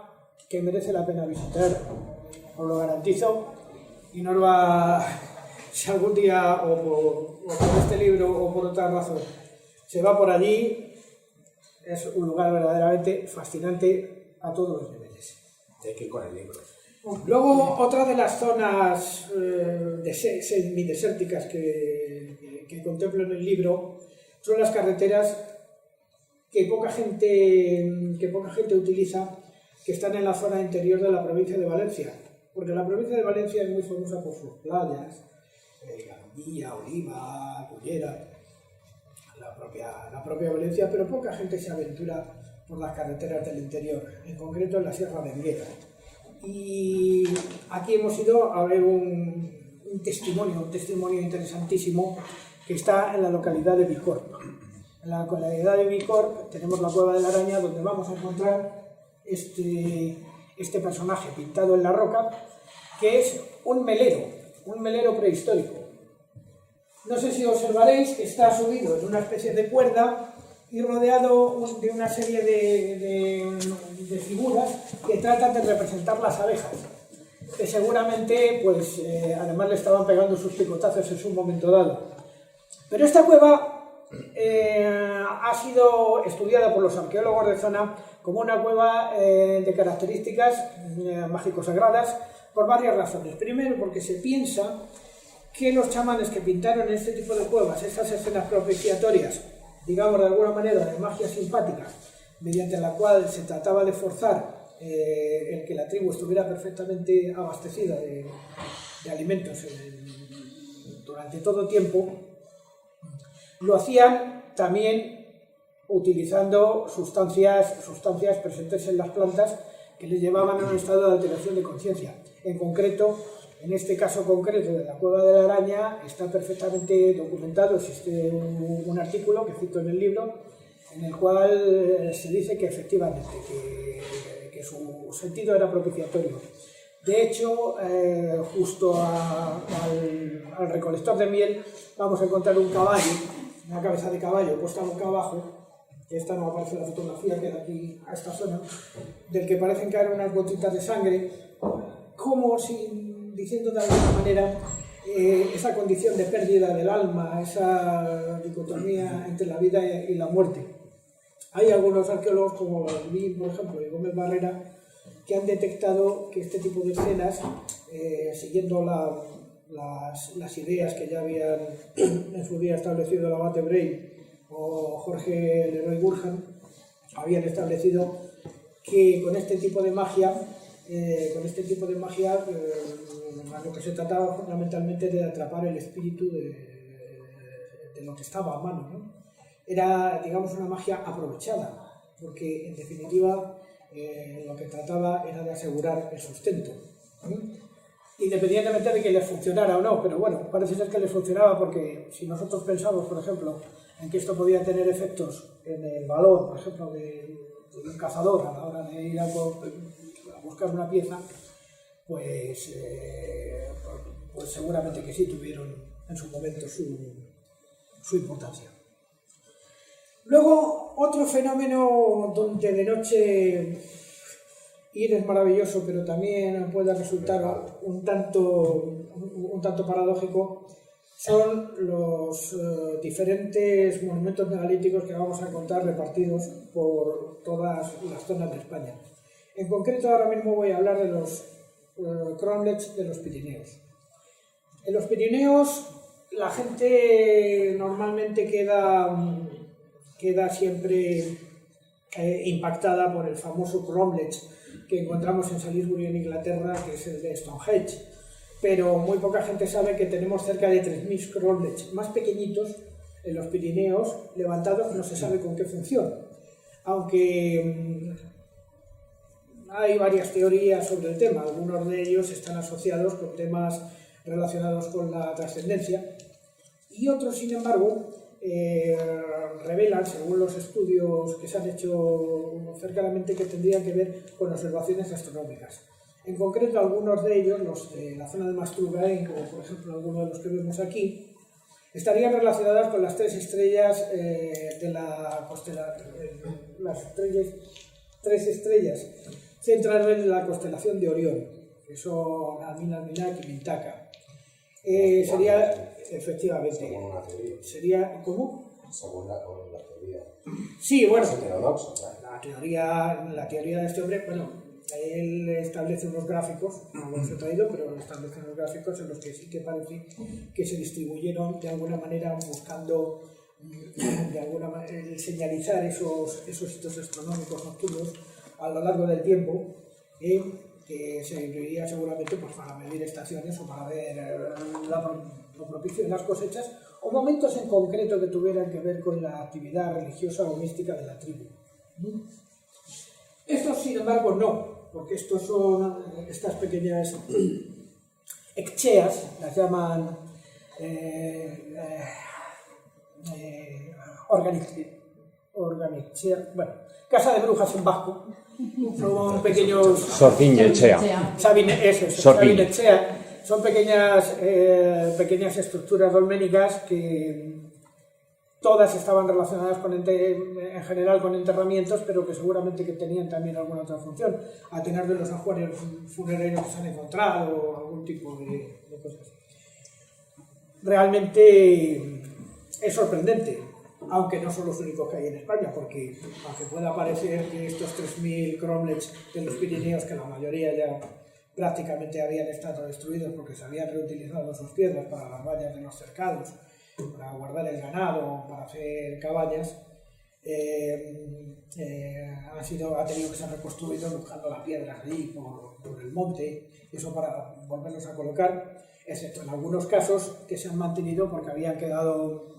que merece la pena visitar, os lo garantizo, y nos va, si algún día o por este libro o por otra razón se va por allí, es un lugar verdaderamente fascinante a todos los niveles. Hay que ir con el libro. Luego, otra de las zonas semidesérticas que contemplo en el libro son las carreteras que poca gente utiliza, que están en la zona interior de la provincia de Valencia, porque la provincia de Valencia es muy famosa por sus playas, Gandía, Oliva, Cullera, la propia Valencia, pero poca gente se aventura por las carreteras del interior, en concreto en la Sierra de Enguera. Y aquí hemos ido a ver un testimonio interesantísimo que está en la localidad de Bicorb. En la localidad de Bicorb tenemos la Cueva de la Araña, donde vamos a encontrar este personaje pintado en la roca, que es un melero prehistórico. No sé si observaréis que está subido en una especie de cuerda y rodeado de una serie de figuras que tratan de representar las abejas, que seguramente, pues, además le estaban pegando sus picotazos en su momento dado. Pero esta cueva ha sido estudiada por los arqueólogos de zona como una cueva de características mágico-sagradas por varias razones. Primero, porque se piensa que los chamanes que pintaron este tipo de cuevas, estas escenas propiciatorias, digamos de alguna manera de magia simpática, mediante la cual se trataba de forzar el que la tribu estuviera perfectamente abastecida de alimentos durante todo tiempo, lo hacían también utilizando sustancias presentes en las plantas que les llevaban a un estado de alteración de conciencia. En concreto, en este caso concreto de la Cueva de la Araña, está perfectamente documentado, existe un artículo que cito en el libro, en el cual se dice que efectivamente que su sentido era propiciatorio. De hecho, justo al recolector de miel vamos a encontrar un caballo, una cabeza de caballo puesta boca abajo, que esta no aparece en la fotografía, que da aquí a esta zona, del que parecen caer unas gotitas de sangre, como si, diciendo de alguna manera, esa condición de pérdida del alma, esa dicotomía entre la vida y la muerte. Hay algunos arqueólogos, como Lin, por ejemplo, y Gómez Barrera, que han detectado que este tipo de escenas, siguiendo las ideas que ya habían en su día establecido el abate Bray o Jorge Leroy Burhan, habían establecido que con este tipo de magia, lo que se trataba fundamentalmente de atrapar el espíritu de lo que estaba a mano, ¿no? Era, digamos, una magia aprovechada, porque en definitiva lo que trataba era de asegurar el sustento, independientemente de que les funcionara o no. Pero bueno, parece ser que les funcionaba, porque si nosotros pensamos, por ejemplo, en que esto podía tener efectos en el valor, por ejemplo, de un cazador a la hora de ir a buscar una pieza, pues seguramente que sí tuvieron en su momento su importancia. Luego, otro fenómeno donde de noche ir es maravilloso, pero también puede resultar un tanto paradójico, son los diferentes monumentos megalíticos que vamos a encontrar repartidos por todas las zonas de España. En concreto, ahora mismo voy a hablar de los cromlechs de los Pirineos. En los Pirineos la gente normalmente queda siempre impactada por el famoso cromlech que encontramos en Salisbury, en Inglaterra, que es el de Stonehenge. Pero muy poca gente sabe que tenemos cerca de 3.000 cromlechs más pequeñitos en los Pirineos, levantados, no se sabe con qué función. Aunque hay varias teorías sobre el tema, algunos de ellos están asociados con temas relacionados con la trascendencia, y otros, sin embargo, revelan, según los estudios que se han hecho cercanamente, que tendrían que ver con observaciones astronómicas. En concreto, algunos de ellos, los de la zona de Masturbain, como por ejemplo algunos de los que vemos aquí, estarían relacionadas con las 3 estrellas de la constelación, las 3 estrellas centrales de la constelación de Orión, que son Almina, y Mintaka. Sería, efectivamente, según una teoría. Sería, ¿cómo? Según la teoría. Sí, bueno, Es heterodoxo, ¿verdad? la teoría de este hombre, bueno, él establece unos gráficos, no los he traído, pero establece unos gráficos en los que sí que parece que se distribuyeron de alguna manera buscando de alguna manera señalizar esos hitos astronómicos nocturnos a lo largo del tiempo, que serviría seguramente pues, para medir estaciones o para ver lo propicio de las cosechas o momentos en concreto que tuvieran que ver con la actividad religiosa o mística de la tribu. Estos, sin embargo, no, porque estos son estas pequeñas eccheas, las llaman bueno, casa de brujas en vasco, son pequeños... Sorcinechea. Sabinechea. Son pequeñas estructuras dolménicas que todas estaban relacionadas en general con enterramientos, pero que seguramente que tenían también alguna otra función, a tener de los ajuares funerarios que se han encontrado o algún tipo de cosas. Realmente es sorprendente, aunque no son los únicos que hay en España, porque aunque pueda parecer que estos 3.000 cromlechs de los Pirineos, que la mayoría ya prácticamente habían estado destruidos porque se habían reutilizado sus piedras para las vallas de los cercados, para guardar el ganado, para hacer cabañas, ha tenido que ser reconstruido buscando las piedras allí por el monte, eso para volverlos a colocar, excepto en algunos casos que se han mantenido porque habían quedado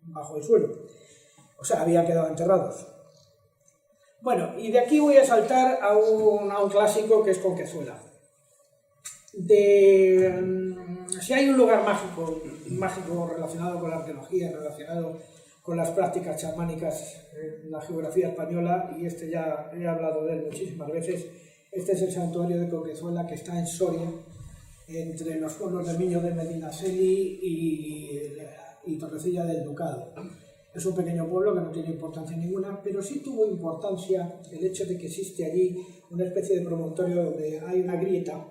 bajo el suelo, o sea, habían quedado enterrados. Bueno, y de aquí voy a saltar a un clásico que es Conquezuela. Si hay un lugar mágico relacionado con la arqueología, relacionado con las prácticas chamánicas en la geografía española, y ya he hablado de él muchísimas veces, este es el santuario de Conquezuela, que está en Soria, entre los pueblos de Miño de Medinaceli y Torrecilla del Ducado. Es un pequeño pueblo que no tiene importancia ninguna, pero sí tuvo importancia el hecho de que existe allí una especie de promontorio donde hay una grieta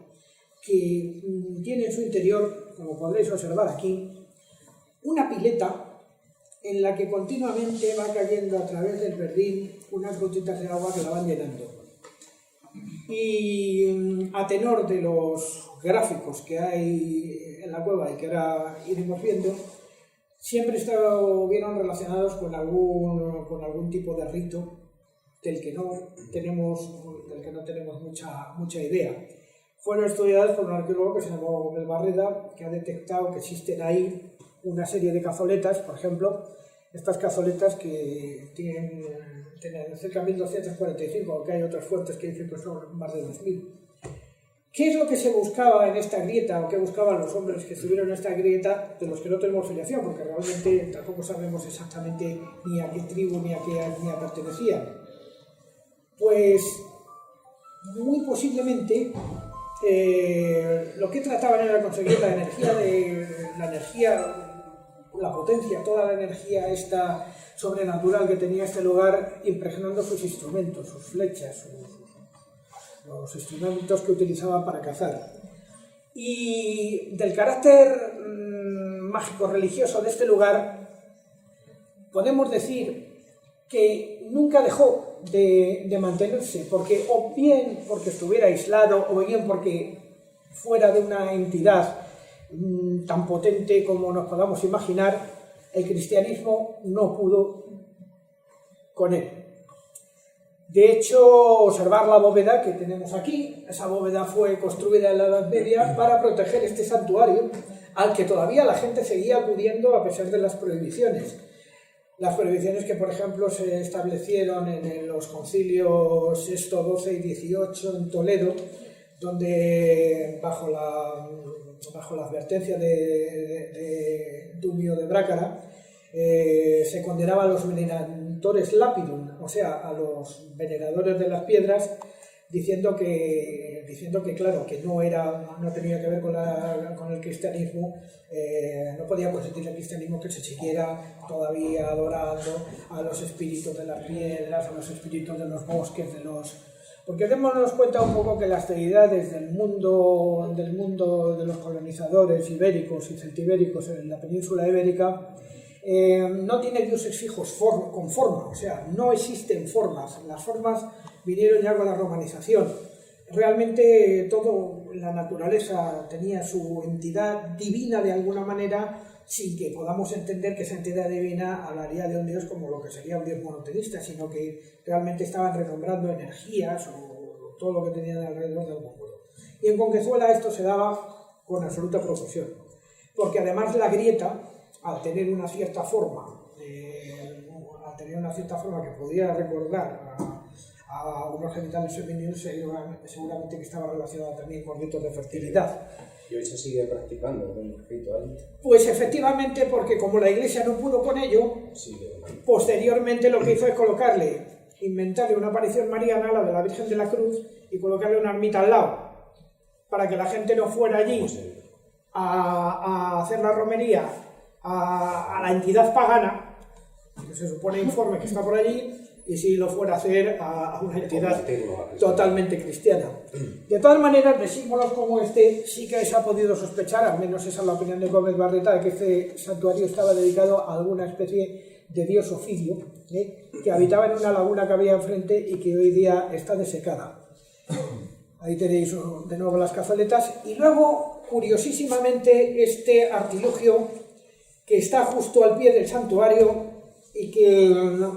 que tiene en su interior, como podréis observar aquí, una pileta en la que continuamente va cayendo a través del verdín unas gotitas de agua que la van llenando. Y a tenor de los gráficos que hay en la cueva y que ahora iremos viendo, siempre estuvieron relacionados con algún tipo de rito del que no tenemos mucha idea. Fueron estudiadas por un arqueólogo que se llamó Gómez Barreda, que ha detectado que existen ahí una serie de cazoletas, por ejemplo, estas cazoletas que tienen cerca de 1245, aunque hay otras fuentes que dicen que son más de 2000. ¿Qué es lo que se buscaba en esta grieta, o qué buscaban los hombres que estuvieron en esta grieta, de los que no tenemos filiación, porque realmente tampoco sabemos exactamente ni a qué tribu ni a qué etnia pertenecían? Pues muy posiblemente lo que trataban era conseguir la potencia, toda la energía esta sobrenatural que tenía este lugar, impregnando sus instrumentos, sus flechas, los instrumentos que utilizaban para cazar. Y del carácter mágico-religioso de este lugar, podemos decir que nunca dejó de mantenerse, porque o bien porque estuviera aislado, o bien porque fuera de una entidad tan potente como nos podamos imaginar, el cristianismo no pudo con él. De hecho, observar la bóveda que tenemos aquí, esa bóveda fue construida en la Edad Media para proteger este santuario, al que todavía la gente seguía acudiendo a pesar de las prohibiciones. Las prohibiciones que, por ejemplo, se establecieron en los concilios VI, XII y XVIII en Toledo, donde bajo la advertencia de Dumio de Brácara, se condenaban a los veneradores lapidum, o sea, a los veneradores de las piedras, diciendo que claro, que no tenía que ver con el cristianismo, no podía consentir el cristianismo que se siguiera todavía adorando a los espíritus de las piedras, a los espíritus de los bosques, porque démonos cuenta un poco que las deidades del mundo de los colonizadores ibéricos y celtibéricos en la península ibérica no tienen dioses fijos con forma, o sea, no existen formas. Las formas vinieron ya con la romanización. Realmente toda la naturaleza tenía su entidad divina de alguna manera, sin que podamos entender que esa entidad divina hablaría de un dios como lo que sería un dios monoteísta, sino que realmente estaban renombrando energías o todo lo que tenían alrededor del mundo. Y en Conquezuela esto se daba con absoluta profusión, porque además la grieta, al tener una cierta forma que podía recordar a unos genitales femeninos, seguramente que estaba relacionada también con ritos de fertilidad. ¿Y hoy se sigue practicando el ritual? Pues efectivamente, porque como la Iglesia no pudo con ello, posteriormente lo que hizo es inventarle una aparición mariana, la de la Virgen de la Cruz, y colocarle una ermita al lado, para que la gente no fuera allí a hacer la romería a la entidad pagana, que se supone informe que está por allí, y si lo fuera a hacer a una entidad totalmente cristiana. De todas maneras, de símbolos como este sí que se ha podido sospechar, al menos esa es la opinión de Gómez Barreta, de que este santuario estaba dedicado a alguna especie de dios Ofidio, que habitaba en una laguna que había enfrente y que hoy día está desecada. Ahí tenéis de nuevo las cazoletas. Y luego, curiosísimamente, este artilugio que está justo al pie del santuario y que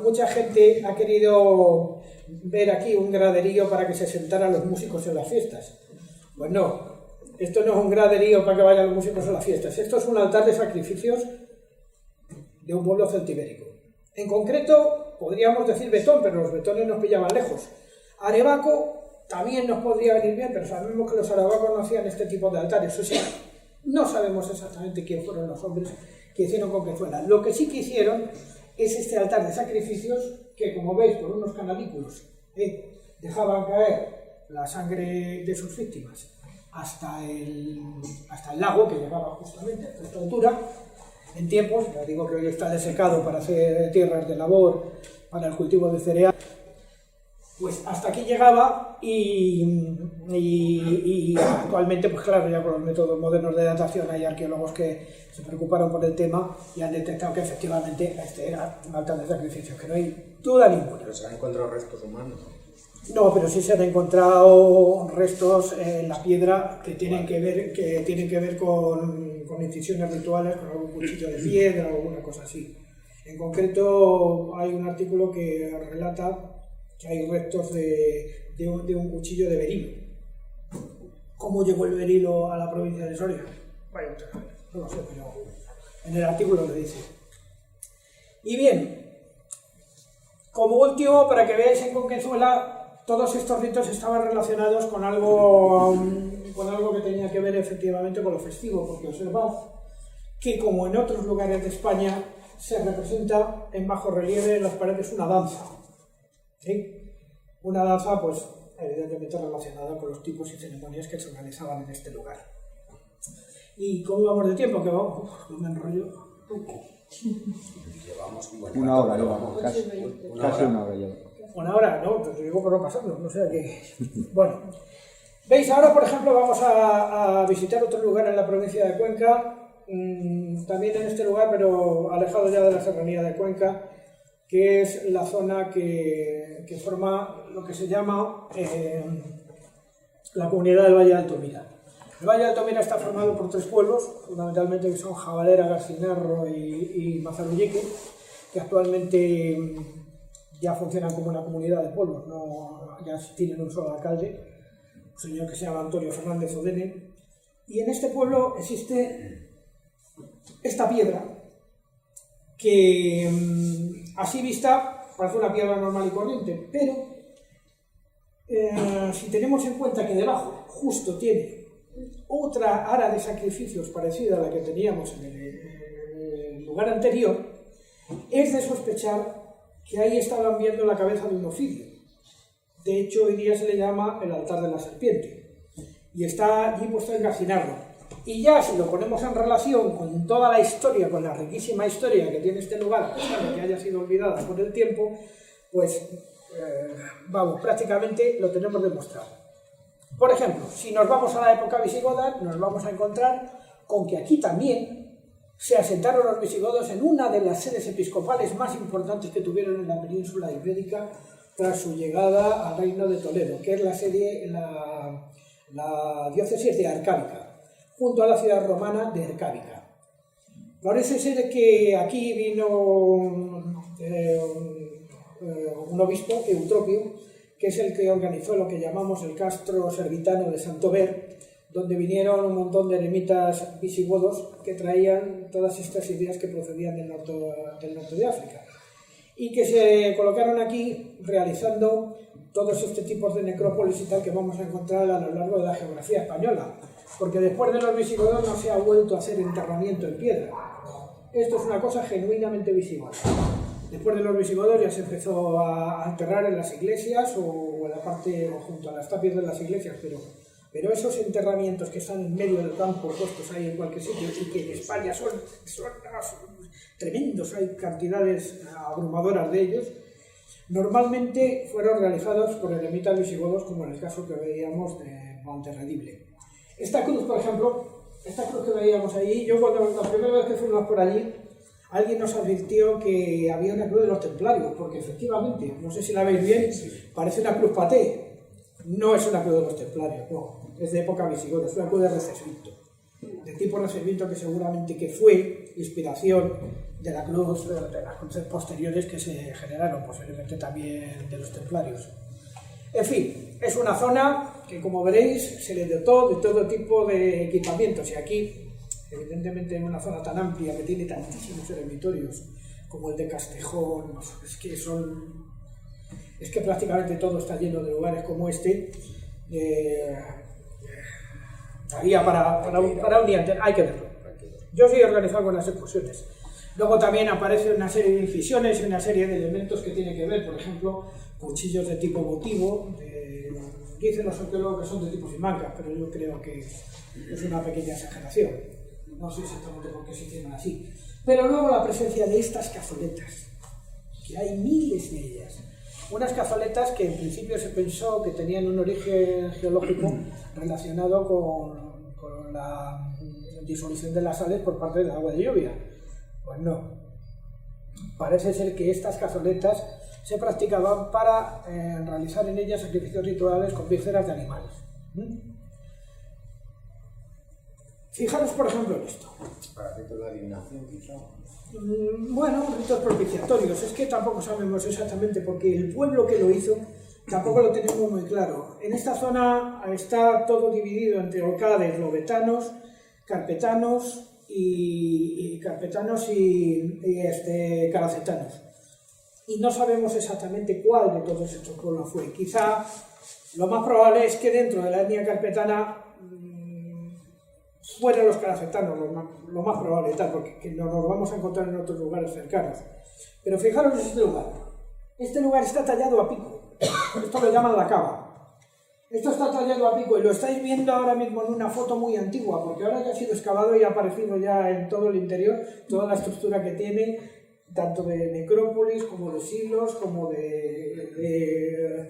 mucha gente ha querido ver aquí un graderío para que se sentaran los músicos en las fiestas. Pues no, esto no es un graderío para que vayan los músicos a las fiestas, esto es un altar de sacrificios de un pueblo celtibérico. En concreto, podríamos decir Betón, pero los betones nos pillaban lejos. Arevaco también nos podría venir bien, pero sabemos que los arabacos no hacían este tipo de altares, o sea, no sabemos exactamente quién fueron los hombres que hicieron Conquezuela. Lo que sí que hicieron es este altar de sacrificios que, como veis, por unos canalículos dejaban caer la sangre de sus víctimas hasta el lago, que llegaba justamente a esta altura. En tiempos, ya digo que hoy está desecado para hacer tierras de labor, para el cultivo de cereal, pues hasta aquí llegaba y actualmente, pues claro, ya con los métodos modernos de datación hay arqueólogos que se preocuparon por el tema y han detectado que efectivamente este era un altar de sacrificios, que no hay duda ninguna. ¿Pero se han encontrado restos humanos? No, pero sí se han encontrado restos en la piedra que tienen que ver con incisiones rituales, con algún cuchillo de piedra o alguna cosa así. En concreto hay un artículo que relata que hay restos de un cuchillo de berilo. ¿Cómo llegó el berilo a la provincia de Soria? Vaya, no lo sé, pero en el artículo lo dice. Y bien, como último, para que veáis en Conquezuela, todos estos ritos estaban relacionados con algo que tenía que ver efectivamente con lo festivo, porque observad que, como en otros lugares de España, se representa en bajo relieve en las paredes una danza. ¿Sí? Una danza, pues, evidentemente relacionada con los tipos y ceremonias que se organizaban en este lugar. ¿Y cómo vamos de tiempo? Que vamos, no me enrollo. Llevamos un buen Una rato, hora, pero llevamos, casi una hora llevamos. Una hora, ¿no? Pues digo por no pasarnos, no sé qué. Bueno, veis, ahora por ejemplo vamos a visitar otro lugar en la provincia de Cuenca, también en este lugar, pero alejado ya de la serranía de Cuenca, que es la zona que forma lo que se llama la comunidad del Valle de Altomira. El Valle de Altomira está formado por 3 pueblos, fundamentalmente, que son Jabalera, Garcinarro y Mazarullique, que actualmente ya funcionan como una comunidad de pueblos, ya tienen un solo alcalde, un señor que se llama Antonio Fernández Odene, y en este pueblo existe esta piedra que así vista parece una piedra normal y corriente, pero si tenemos en cuenta que debajo justo tiene otra ara de sacrificios parecida a la que teníamos en el lugar anterior, es de sospechar que ahí estaban viendo la cabeza de un ofidio. De hecho, hoy día se le llama el altar de la serpiente. Y está allí puesto en Gallinarro. Y ya si lo ponemos en relación con toda la historia, con la riquísima historia que tiene este lugar, a pesar de que haya sido olvidada por el tiempo, pues, vamos, prácticamente lo tenemos demostrado. Por ejemplo, si nos vamos a la época visigoda, nos vamos a encontrar con que aquí también se asentaron los visigodos en una de las sedes episcopales más importantes que tuvieron en la península ibérica tras su llegada al reino de Toledo, que es la diócesis de Arcábica, junto a la ciudad romana de Arcábica. Parece ser que aquí vino un obispo, Eutropio, que es el que organizó lo que llamamos el castro servitano de Santover, donde vinieron un montón de eremitas visigodos que traían todas estas ideas que procedían del norte de África y que se colocaron aquí realizando todos estos tipos de necrópolis y tal que vamos a encontrar a lo largo de la geografía española, porque después de los visigodos no se ha vuelto a hacer enterramiento en piedra. Esto es una cosa genuinamente visigoda. Después de los visigodos ya se empezó a enterrar en las iglesias o en la parte o junto a las tapias de las iglesias, pero esos enterramientos que están en medio del campo, puestos ahí en cualquier sitio, y que en España son tremendos, hay cantidades abrumadoras de ellos, normalmente fueron realizados por eremitas visigodos, como en el caso que veíamos de Monterredible. Esta cruz, por ejemplo, esta cruz que veíamos ahí, yo cuando la primera vez que fuimos por allí, alguien nos advirtió que había una cruz de los templarios, porque efectivamente, no sé si la veis bien, parece una cruz paté. No es una cruz de los templarios, no, es de época visigoda, es una cruz de Recesvinto, de tipo Recesvinto, que seguramente que fue inspiración de las cruces posteriores que se generaron, posiblemente también de los templarios. En fin, es una zona que, como veréis, se le dotó de todo tipo de equipamientos, y aquí, evidentemente, en una zona tan amplia que tiene tantísimos eremitorios como el de Castejón, es que prácticamente todo está lleno de lugares como este. Daría para un día entero, hay que verlo. Yo soy organizado con las excursiones. Luego también aparece una serie de incisiones y una serie de elementos que tienen que ver, por ejemplo, cuchillos de tipo votivo. Dicen los arqueólogos que son de tipo Simancas, pero yo creo que es una pequeña exageración. No sé exactamente por qué se hicieron así. Pero luego la presencia de estas cazoletas, que hay miles de ellas. Unas cazoletas que en principio se pensó que tenían un origen geológico relacionado con la disolución de las sales por parte del agua de lluvia. Pues no. Parece ser que estas cazoletas se practicaban para realizar en ellas sacrificios rituales con vísceras de animales. Fijaros, por ejemplo, en esto. Para ritos de adivinación, quizá. Bueno, ritos propiciatorios. Es que tampoco sabemos exactamente, porque el pueblo que lo hizo tampoco lo tenemos muy claro. En esta zona está todo dividido entre orcades, lobetanos, carpetanos y caracetanos. Y no sabemos exactamente cuál de todos estos pueblos fue. Quizá lo más probable es que dentro de la etnia carpetana fueran los caracetanos, lo más probable, tal, porque nos vamos a encontrar en otros lugares cercanos. Pero fijaros en este lugar. Este lugar está tallado a pico. Esto lo llaman la cava. Esto está tallado a pico y lo estáis viendo ahora mismo en una foto muy antigua, porque ahora ya ha sido excavado y ha aparecido ya en todo el interior toda la estructura que tiene, tanto de necrópolis como de siglos, como de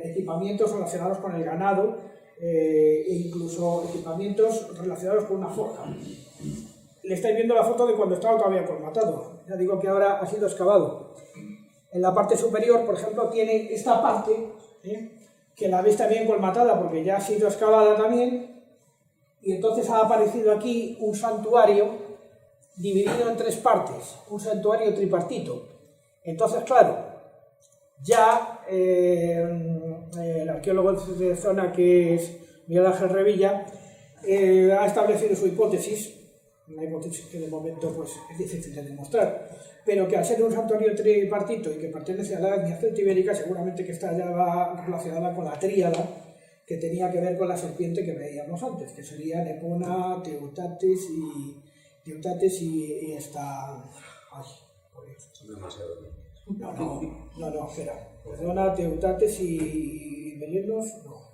equipamientos relacionados con el ganado, e incluso equipamientos relacionados con una forja. Le estáis viendo la foto de cuando estaba todavía colmatado. Ya digo que ahora ha sido excavado. En la parte superior, por ejemplo, tiene esta parte, que la veis también colmatada porque ya ha sido excavada también, y entonces ha aparecido aquí un santuario dividido en tres partes, un santuario tripartito. Entonces, claro, ya el arqueólogo de zona, que es Miguel Ángel Revilla, ha establecido su hipótesis, una hipótesis que de momento pues, es difícil de demostrar, pero que al ser un santuario tripartito y que pertenece a la etnia celtibérica, seguramente que está ya relacionada con la tríada que tenía que ver con la serpiente que veíamos antes, que serían Epona, Teutates y esta... Ay, por Dios. No, espera. Perdona, Teutates y Belenos, no.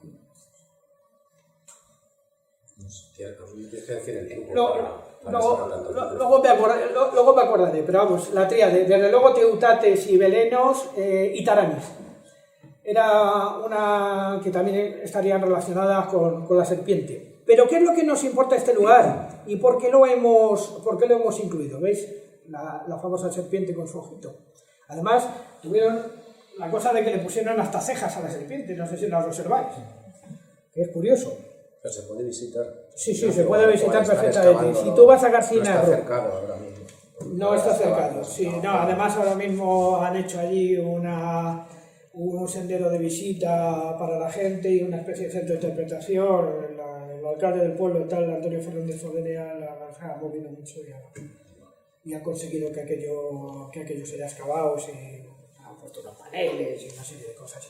No sé, tienes que decir el truco. Luego me acordaré, pero vamos, la tríade, desde luego Teutates y Belenos y Taranis. Era una que también estarían relacionadas con la serpiente. Pero ¿qué es lo que nos importa este lugar? ¿Y por qué lo hemos incluido? ¿Veis? La famosa serpiente con su ojito. Además, tuvieron la cosa de que le pusieron hasta cejas a la serpiente, no sé si las observáis. Es curioso. Pero se puede visitar. Sí, se puede visitar perfectamente. Si tú vas a García no está cercado ahora mismo. No está cercado, sí. No, además ahora mismo han hecho allí un sendero de visita para la gente y una especie de centro de interpretación. El alcalde del pueblo, tal, Antonio Fernández Zodenea, ha movido mucho y ha conseguido que aquello se haya excavado, se han puesto unos paneles y una serie de cosas.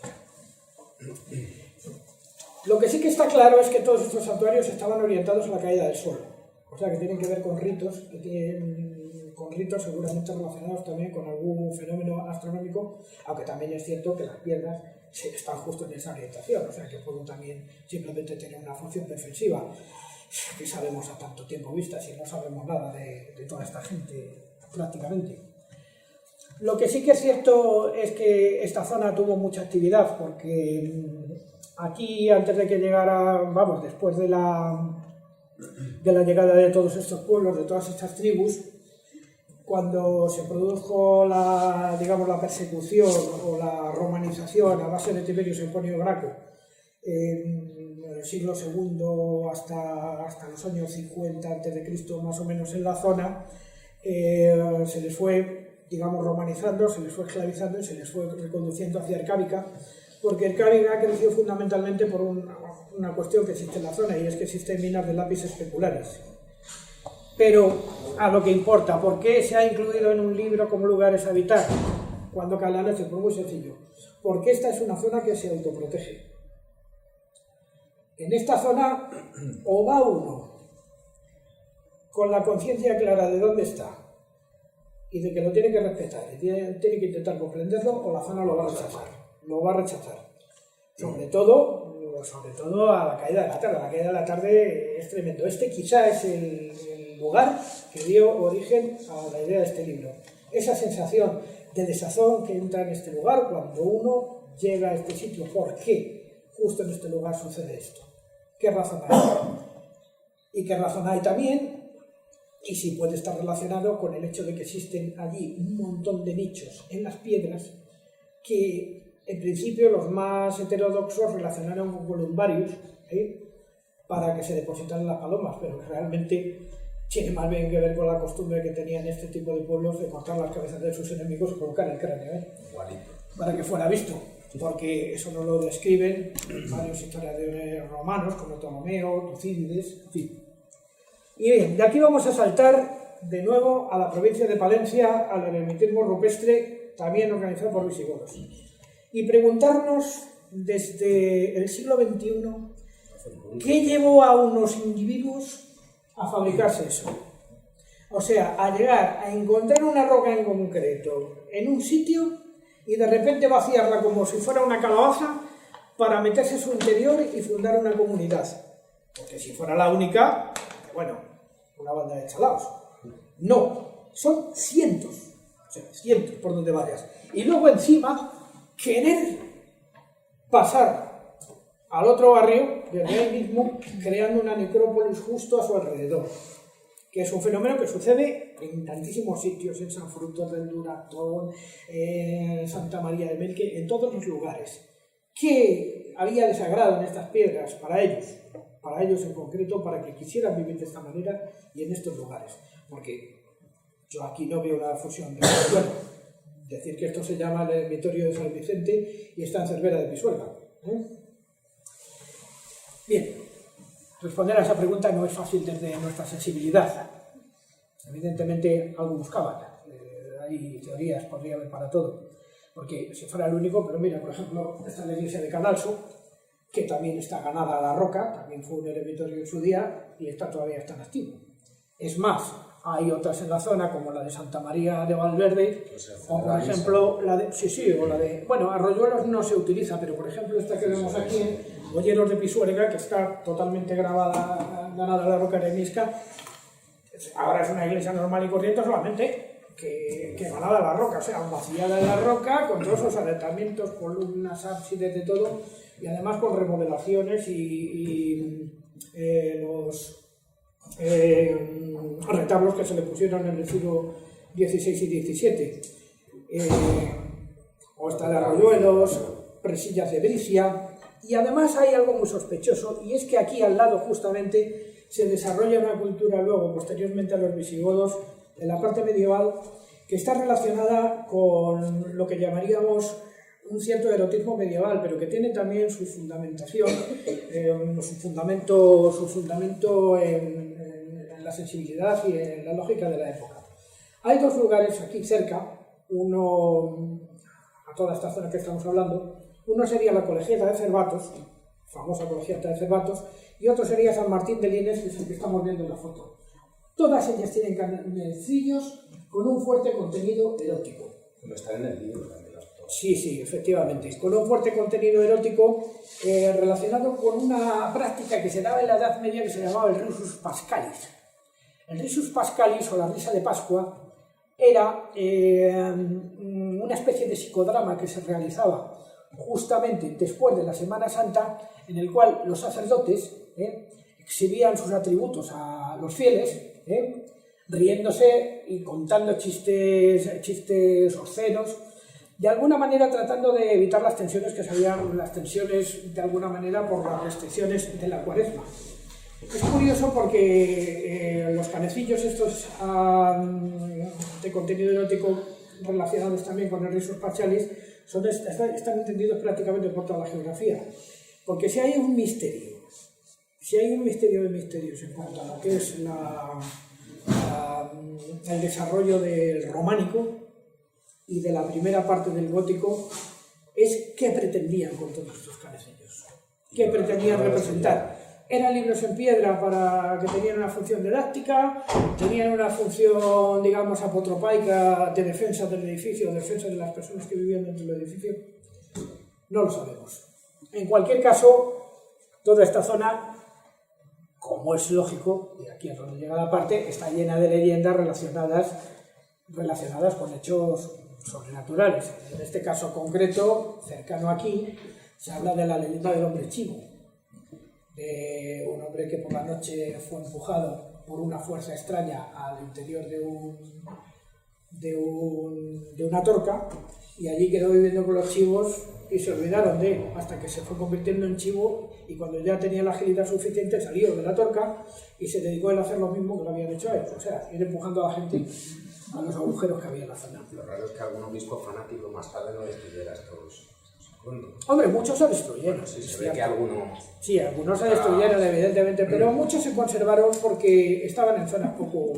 Lo que sí que está claro es que todos estos santuarios estaban orientados a la caída del sol, o sea que tienen que ver con ritos, seguramente relacionados también con algún fenómeno astronómico, aunque también es cierto que las piedras están justo en esa orientación, o sea que pueden también simplemente tener una función defensiva. ¿Qué sabemos a tanto tiempo vista si no sabemos nada de toda esta gente prácticamente? Lo que sí que es cierto es que esta zona tuvo mucha actividad porque aquí, antes de que llegara, después de la llegada de todos estos pueblos, de todas estas tribus, cuando se produjo la persecución o la romanización a base de Tiberio Semponio Graco, en el siglo II hasta los años 50 a.C., más o menos en la zona, se les fue, romanizando, se les fue esclavizando y se les fue reconduciendo hacia Arcábica, porque Arcábica creció fundamentalmente por una cuestión que existe en la zona, y es que existen minas de lápiz especulares. Pero a lo que importa, ¿por qué se ha incluido en un libro como lugares a habitar cuando cae la noche? Pues muy sencillo, porque esta es una zona que se autoprotege. En esta zona o va uno con la conciencia clara de dónde está y de que lo tiene que respetar y tiene que intentar comprenderlo, o la zona lo va a rechazar. Sobre todo a la caída de la tarde. La caída de la tarde es tremendo. Este quizá es el lugar que dio origen a la idea de este libro. Esa sensación de desazón que entra en este lugar cuando uno llega a este sitio. ¿Por qué justo en este lugar sucede esto? ¿Qué razón hay? ¿Y qué razón hay también? Y si puede estar relacionado con el hecho de que existen allí un montón de nichos en las piedras que en principio los más heterodoxos relacionaron con columbarios para que se depositaran las palomas, pero realmente tiene más bien que ver con la costumbre que tenían este tipo de pueblos de cortar las cabezas de sus enemigos y colocar el cráneo para que fuera visto, porque eso no lo describen varios historiadores romanos como Ptolomeo, Tucídides, en fin. Y bien, de aquí vamos a saltar de nuevo a la provincia de Palencia, al eremitismo rupestre, también organizado por visigodos, y preguntarnos desde el siglo XXI qué llevó a unos individuos a fabricarse eso. O sea, a llegar a encontrar una roca en concreto en un sitio y de repente vaciarla como si fuera una calabaza para meterse en su interior y fundar una comunidad. Porque si fuera la única, bueno, una banda de chalaos. No, son cientos, o sea, cientos por donde vayas. Y luego encima, querer pasar al otro barrio, desde ahí mismo, creando una necrópolis justo a su alrededor, que es un fenómeno que sucede en tantísimos sitios, en San Frutos del Duratón, en Santa María de Melque, en todos los lugares. ¿Qué había de sagrado en estas piedras para ellos en concreto, para que quisieran vivir de esta manera y en estos lugares? Porque yo aquí no veo una fusión de... Bueno, decir que esto se llama el eremitorio de San Vicente y está en Cervera de Pisuerga. Bien, responder a esa pregunta no es fácil desde nuestra sensibilidad. Evidentemente algo buscaban. Hay teorías, podría haber para todo. Porque si fuera el único, pero mira, por ejemplo, está la iglesia de Canalso, que también está ganada a la roca, también fue un eremitorio en su día y todavía está en activo. Es más, Hay otras en la zona, como la de Santa María de Valverde, Pues o por ejemplo, la de... Sí, o la de... Bueno, Arroyuelos no se utiliza, pero por ejemplo esta que vemos aquí en Boyeros de Pisuerga, que está totalmente ganada a la roca arenisca, ahora es una iglesia normal y corriente solamente, que ganada a la roca, o sea, vaciada en la roca, con todos los adaptamientos, columnas, ábsides, de todo, y además con remodelaciones y los retablos que se le pusieron en el siglo XVI y XVII. O está de Arroyuelos, presillas de Brisia, y además hay algo muy sospechoso, y es que aquí al lado justamente se desarrolla una cultura luego, posteriormente a los visigodos, en la parte medieval, que está relacionada con lo que llamaríamos un cierto erotismo medieval, pero que tiene también su fundamentación, su fundamento en la sensibilidad y en la lógica de la época. Hay dos lugares aquí cerca, uno a toda esta zona que estamos hablando, uno sería la Colegiata de Cervatos, famosa Colegiata de Cervatos, y otro sería San Martín de Lines, que es el que estamos viendo en la foto. Todas ellas tienen canecillos con un fuerte contenido erótico. Como está en el libro también. Sí, efectivamente, con un fuerte contenido erótico relacionado con una práctica que se daba en la Edad Media que se llamaba el risus pascalis. El risus pascalis, o la risa de Pascua, era una especie de psicodrama que se realizaba justamente después de la Semana Santa, en el cual los sacerdotes exhibían sus atributos a los fieles, riéndose y contando chistes obscenos, de alguna manera tratando de evitar las tensiones que se habían, las tensiones de alguna manera por las restricciones de la Cuaresma. Es curioso porque los canecillos estos de contenido erótico relacionados también con el risus pascalis están entendidos prácticamente por toda la geografía. Porque si hay un misterio de misterios en cuanto a lo que es el desarrollo del románico y de la primera parte del gótico, es qué pretendían con todos estos canecillos, qué pretendían representar. Eran libros en piedra que tenían una función didáctica, tenían una función, digamos, apotropaica de defensa del edificio, defensa de las personas que vivían dentro del edificio. No lo sabemos. En cualquier caso, toda esta zona, como es lógico, y aquí es donde llega la parte, está llena de leyendas relacionadas con hechos sobrenaturales. En este caso concreto, cercano aquí, se habla de la leyenda del hombre chivo, de un hombre que por la noche fue empujado por una fuerza extraña al interior de una torca, y allí quedó viviendo con los chivos y se olvidaron de él, hasta que se fue convirtiendo en chivo, y cuando ya tenía la agilidad suficiente salió de la torca y se dedicó a hacer lo mismo que lo habían hecho a él, o sea, ir empujando a la gente a los agujeros que había en la zona. Lo raro es que algún obispo fanático más tarde no destruyera estos segundos. Hombre, muchos se destruyeron. Sí, se ve que algunos... Sí, algunos se destruyeron, evidentemente, pero muchos se conservaron porque estaban en zonas poco...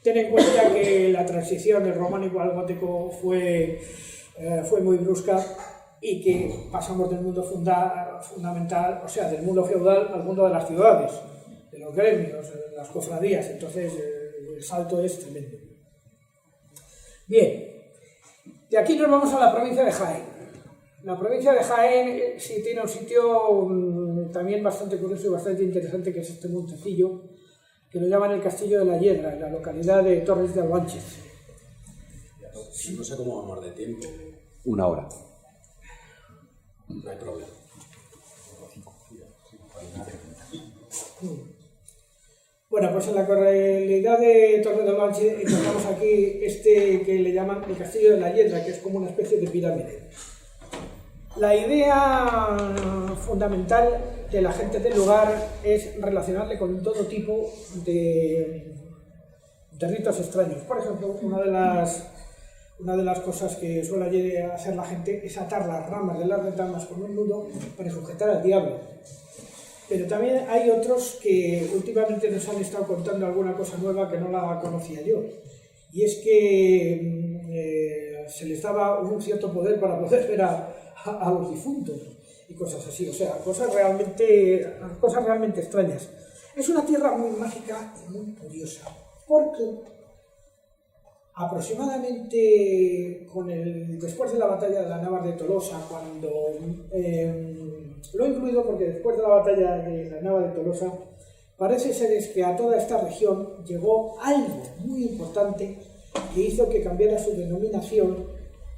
Ten en cuenta que la transición del románico al gótico fue muy brusca, y que pasamos del mundo fundamental, o sea, del mundo feudal al mundo de las ciudades, de los gremios, de las cofradías. Entonces el salto es tremendo. Bien, de aquí nos vamos a la provincia de Jaén. La provincia de Jaén sí tiene un sitio también bastante curioso y bastante interesante, que es este montecillo, que lo llaman el Castillo de la Hiedra, en la localidad de Torres de Albánchiz. No sé cómo vamos de tiempo. 1 hora. No hay problema. Bueno, pues en la localidad de Torres de Albánchiz encontramos aquí que le llaman el Castillo de la Hiedra, que es como una especie de pirámide. La idea fundamental de la gente del lugar es relacionarle con todo tipo de ritos extraños. Por ejemplo, una de las cosas que suele hacer la gente es atar las ramas de las retamas con un nudo para sujetar al diablo. Pero también hay otros que últimamente nos han estado contando alguna cosa nueva que no la conocía yo. Y es que se les daba un cierto poder para poder ver a los difuntos y cosas así. O sea, cosas realmente extrañas. Es una tierra muy mágica y muy curiosa. porque aproximadamente después de la batalla de la Navas de Tolosa, cuando lo he incluido porque después de la batalla de la Navas de Tolosa parece ser que a toda esta región llegó algo muy importante que hizo que cambiara su denominación.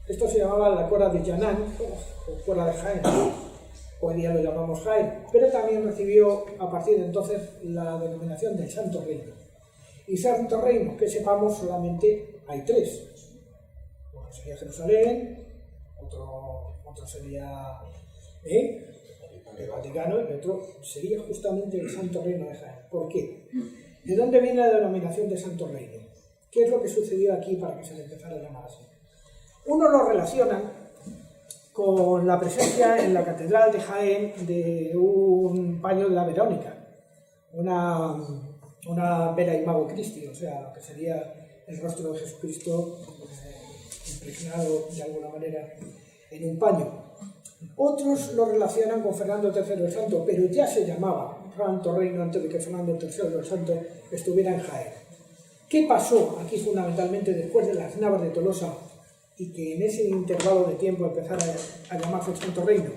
Esto se llamaba la Cora de Llanán o Cora de Jaén, hoy día lo llamamos Jaén, pero también recibió a partir de entonces la denominación de Santo Reino. Y Santo Reino, que sepamos, solamente hay tres. Uno sería Jerusalén, otro sería el Vaticano y el otro sería justamente el Santo Reino de Jaén. ¿Por qué? ¿De dónde viene la denominación de Santo Reino? ¿Qué es lo que sucedió aquí para que se le empezara a llamar así? Uno lo relaciona con la presencia en la Catedral de Jaén de un paño de la Verónica, una Vera Imago Christi, o sea, lo que sería el rostro de Jesucristo impregnado de alguna manera en un paño. Otros lo relacionan con Fernando III el Santo, pero ya se llamaba Santo Reino antes de que Fernando III el Santo estuviera en Jaén. ¿Qué pasó aquí fundamentalmente después de las Navas de Tolosa y que en ese intervalo de tiempo empezara a llamarse Santo Reino?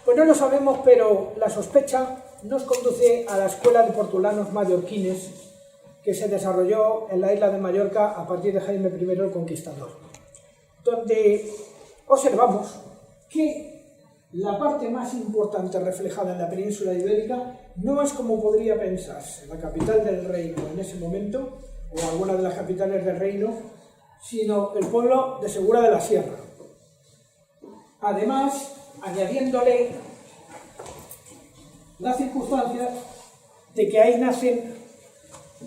Pues no lo sabemos, pero la sospecha nos conduce a la escuela de portulanos mallorquines que se desarrolló en la isla de Mallorca a partir de Jaime I el Conquistador, donde observamos que la parte más importante reflejada en la península ibérica no es como podría pensarse, la capital del reino en ese momento, o alguna de las capitales del reino, sino el pueblo de Segura de la Sierra. Además, añadiéndole la circunstancia de que ahí nacen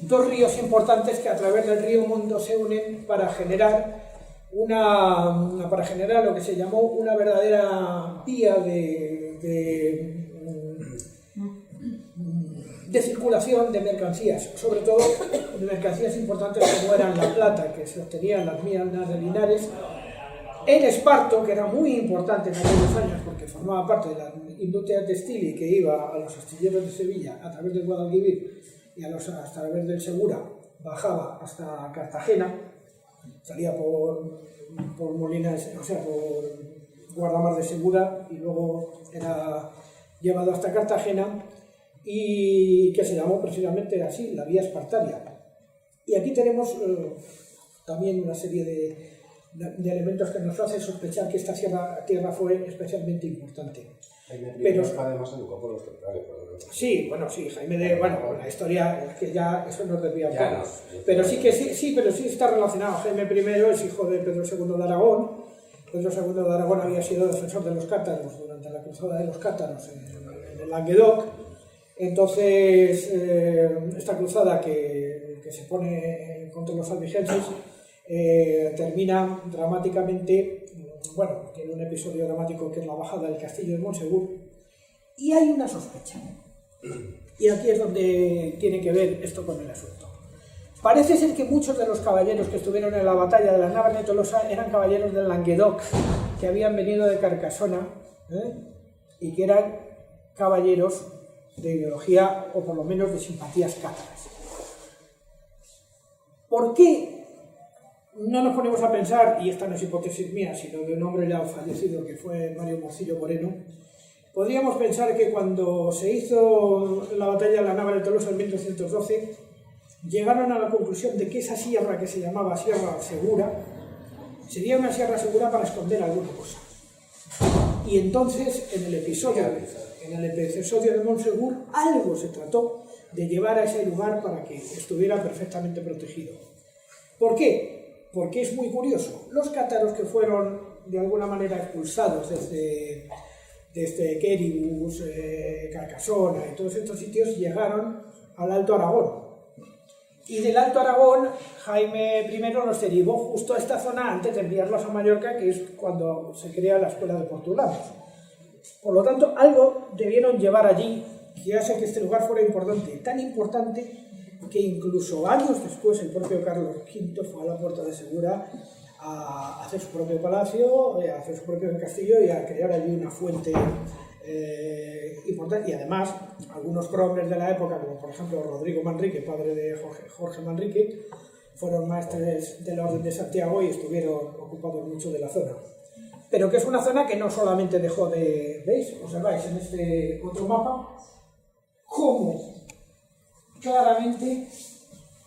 dos ríos importantes que a través del río Mundo se unen para generar lo que se llamó una verdadera vía de circulación de mercancías, sobre todo de mercancías importantes como eran la plata que se obtenía en las minas de Linares, el esparto, que era muy importante en aquellos años porque formaba parte de la industria textil y que iba a los astilleros de Sevilla a través del Guadalquivir y a través del Segura bajaba hasta Cartagena, salía por Molinas, o sea, por Guardamar de Segura y luego era llevado hasta Cartagena, y que se llamó precisamente así, la vía espartaria. Y aquí tenemos también una serie de elementos que nos hacen sospechar que esta tierra fue especialmente importante. Pero además educó por los templarios. Sí, bueno, sí, la historia es que ya eso nos desvía un poco. Pero sí está relacionado. Jaime I es hijo de Pedro II de Aragón. Pedro II de Aragón había sido defensor de los cátaros durante la cruzada de los cátaros en el Languedoc. Entonces, esta cruzada que se pone contra los albigenses termina dramáticamente, tiene un episodio dramático que es la bajada del castillo de Monsegur, y hay una sospecha. Y aquí es donde tiene que ver esto con el asunto. Parece ser que muchos de los caballeros que estuvieron en la batalla de las Navas de Tolosa eran caballeros del Languedoc, que habían venido de Carcassona, y que eran caballeros de ideología, o por lo menos de simpatías cátaras. ¿Por qué no nos ponemos a pensar, y esta no es hipótesis mía, sino de un hombre ya fallecido que fue Mario Morcillo Moreno? Podríamos pensar que cuando se hizo la batalla de la Nava de Tolosa en 1212, llegaron a la conclusión de que esa sierra que se llamaba Sierra Segura sería una sierra segura para esconder alguna cosa. Y entonces, en el episodio de Monsegur, algo se trató de llevar a ese lugar para que estuviera perfectamente protegido. ¿Por qué? Porque es muy curioso. Los cátaros que fueron de alguna manera expulsados desde Quéribus, Carcasona y todos estos sitios, llegaron al Alto Aragón. Y del Alto Aragón, Jaime I los derivó justo a esta zona antes de enviarlos a Mallorca, que es cuando se crea la escuela de portulanos. Por lo tanto, algo debieron llevar allí que hace que este lugar fuera importante, tan importante que incluso años después el propio Carlos V fue a la Puerta de Segura a hacer su propio palacio, a hacer su propio castillo y a crear allí una fuente importante, y además algunos prohombres de la época, como por ejemplo Rodrigo Manrique, padre de Jorge Manrique, fueron maestres de la Orden de Santiago y estuvieron ocupados mucho de la zona. Pero que es una zona que no solamente dejó de... ¿Veis? Observáis en este otro mapa cómo claramente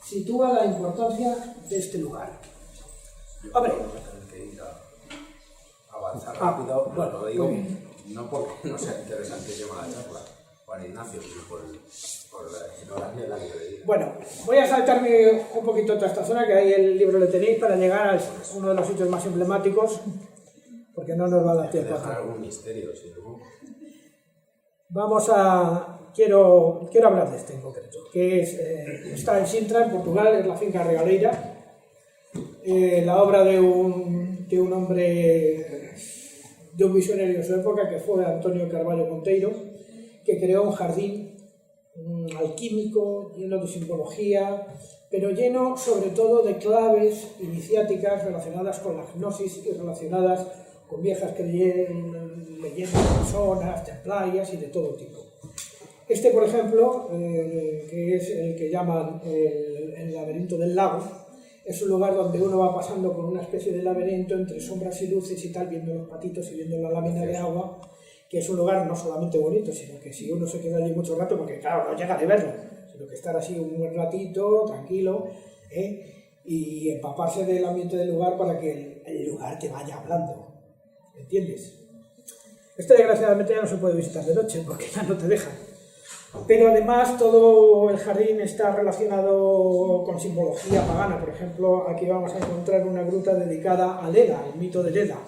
sitúa la importancia de este lugar. Hombre, que ir a avanzar rápido, bueno, lo digo no porque no sea interesantísima la charla, Juan Ignacio, sino por la ignorancia de la librería. Bueno, voy a saltarme un poquito toda esta zona, que ahí el libro lo tenéis, para llegar a uno de los sitios más emblemáticos, porque no nos va a dar tiempo. Dejar algún misterio, si no. Vamos a... Quiero hablar de este en concreto, que es, está en Sintra, en Portugal, es la finca Regaleira, la obra de un hombre, de un visionario de su época, que fue Antonio Carvalho Monteiro, que creó un jardín alquímico, lleno de simbología, pero lleno sobre todo de claves iniciáticas relacionadas con la gnosis y relacionadas con viejas leyendas personas, templarias y de todo tipo. Este, por ejemplo, que es el que llaman el laberinto del lago, es un lugar donde uno va pasando por una especie de laberinto entre sombras y luces y tal, viendo los patitos y viendo la lámina de agua, que es un lugar no solamente bonito, sino que si uno se queda allí mucho rato, porque claro, no llega de verlo, sino que estar así un buen ratito, tranquilo, y empaparse del ambiente del lugar para que el lugar te vaya hablando, ¿entiendes? Este desgraciadamente ya no se puede visitar de noche, porque ya no te dejan. Pero además todo el jardín está relacionado con simbología pagana. Por ejemplo, aquí vamos a encontrar una gruta dedicada a Leda, el mito de Leda.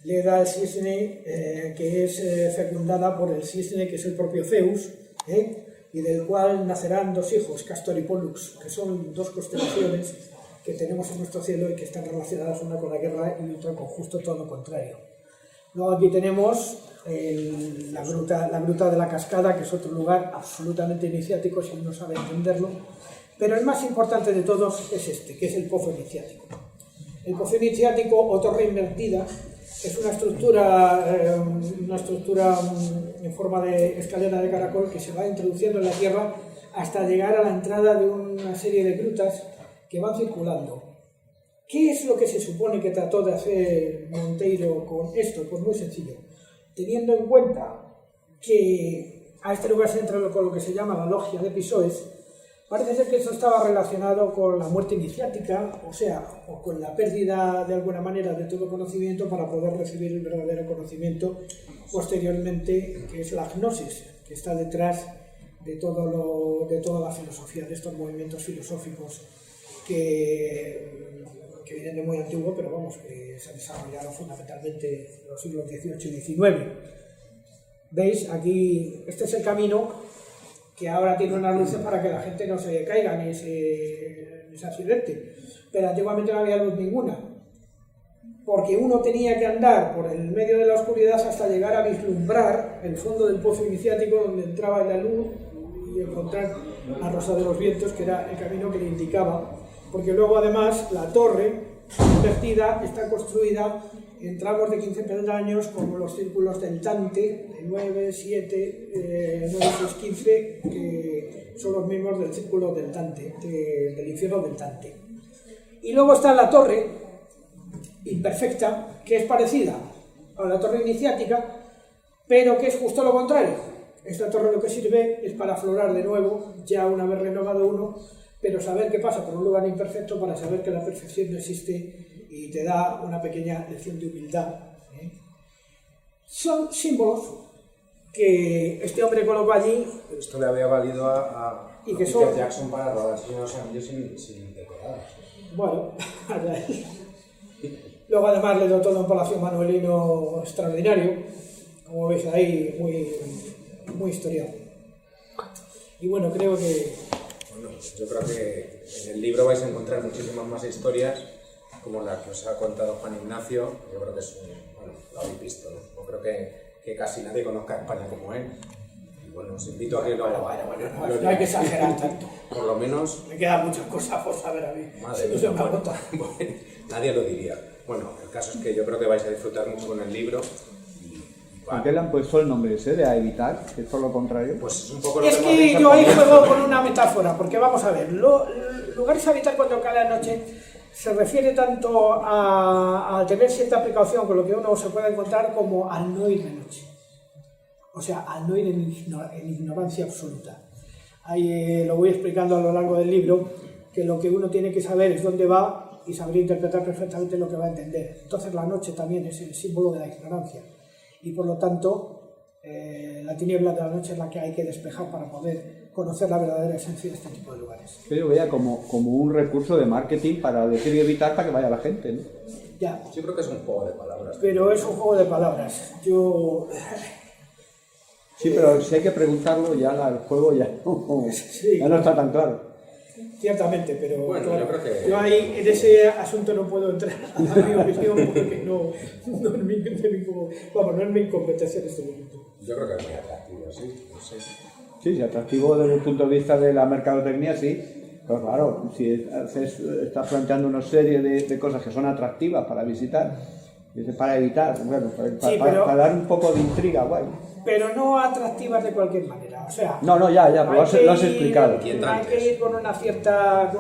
Leda, el cisne, que es fecundada por el cisne, que es el propio Zeus, y del cual nacerán dos hijos, Castor y Pollux, que son dos constelaciones que tenemos en nuestro cielo y que están relacionadas una con la guerra y otra con justo todo lo contrario. Luego aquí tenemos la gruta de la Cascada, que es otro lugar absolutamente iniciático si uno sabe entenderlo, pero el más importante de todos es este, que es el Pozo Iniciático. El Pozo Iniciático, o torre invertida, es una estructura en forma de escalera de caracol que se va introduciendo en la tierra hasta llegar a la entrada de una serie de grutas que van circulando. ¿Qué es lo que se supone que trató de hacer Monteiro con esto? Pues muy sencillo. Teniendo en cuenta que a este lugar se entra con lo que se llama la logia de Pisoes, parece ser que eso estaba relacionado con la muerte iniciática, o con la pérdida de alguna manera de todo conocimiento para poder recibir el verdadero conocimiento posteriormente, que es la gnosis, que está detrás de toda la filosofía, de estos movimientos filosóficos que vienen de muy antiguo, pero vamos, que se desarrollaron fundamentalmente en los siglos XVIII y XIX. ¿Veis? Aquí, este es el camino que ahora tiene unas luces para que la gente no se caiga ni se accidente, pero antiguamente no había luz ninguna, porque uno tenía que andar por el medio de la oscuridad hasta llegar a vislumbrar el fondo del pozo iniciático donde entraba la luz y encontrar la Rosa de los Vientos, que era el camino que le indicaba, porque luego además la torre invertida está construida en tramos de 15 peldaños como los círculos del Dante, de 9, 7, 9, 6, 15, que son los mismos del círculo del Dante, del infierno del Dante. Y luego está la torre imperfecta, que es parecida a la torre iniciática, pero que es justo lo contrario. Esta torre lo que sirve es para aflorar de nuevo, ya una vez renovado uno, pero saber qué pasa por un lugar imperfecto para saber que la perfección no existe, y te da una pequeña lección de humildad. Son símbolos que este hombre colocó allí. Esto le había valido a y que Peter Jackson para rodar Señores Anillos sin decorar. Bueno, luego además le dotó de un palacio manuelino extraordinario, como veis ahí, muy historiado. Y bueno, creo que... Bueno, yo creo que en el libro vais a encontrar muchísimas más historias como la que os ha contado Juan Ignacio. Yo creo que es bueno, lo habéis visto, ¿no? Yo creo que casi nadie conozca a España como él. Y bueno, os invito a que lo no hay que exagerar tanto. Por lo menos... Me quedan muchas cosas por saber a mí. Madre mía, bueno, nadie lo diría. Bueno, el caso es que yo creo que vais a disfrutar mucho con el libro y ¿Por qué le han puesto el nombre ese de a evitar? Que es por lo contrario. Pues es un poco lo Es hemos que dicho yo ahí al juego con una metáfora, porque vamos a ver, lugares a habitar cuando cae la noche se refiere tanto a tener cierta precaución con lo que uno se puede encontrar como al no ir de noche. O sea, al no ir en ignorancia absoluta. Ahí lo voy explicando a lo largo del libro, que lo que uno tiene que saber es dónde va y saber interpretar perfectamente lo que va a entender. Entonces la noche también es el símbolo de la ignorancia. Y por lo tanto, la tiniebla de la noche es la que hay que despejar para poder conocer la verdadera esencia de este tipo de lugares. Que yo veía como un recurso de marketing para decir y evitar para que vaya la gente, ¿no? Ya, Yo creo que es un juego de palabras. pero es un juego de palabras. Sí, pero si hay que preguntarlo, ya el juego ya Sí. no está tan claro. Ciertamente, pero Bueno, claro, yo creo que- yo ahí en ese asunto no puedo entrar a dar mi opinión porque no es mi competencia en este momento. Yo creo que es muy atractivo, sí. No sé. Sí, atractivo desde el punto de vista de la mercadotecnia, sí. Pero claro, si estás planteando una serie de cosas que son atractivas para visitar, para evitar, bueno, Sí, pero- para dar un poco de intriga, guay. Pero no atractivas de cualquier manera, o sea... No, ya, pero lo has explicado. Hay que ir con una cierta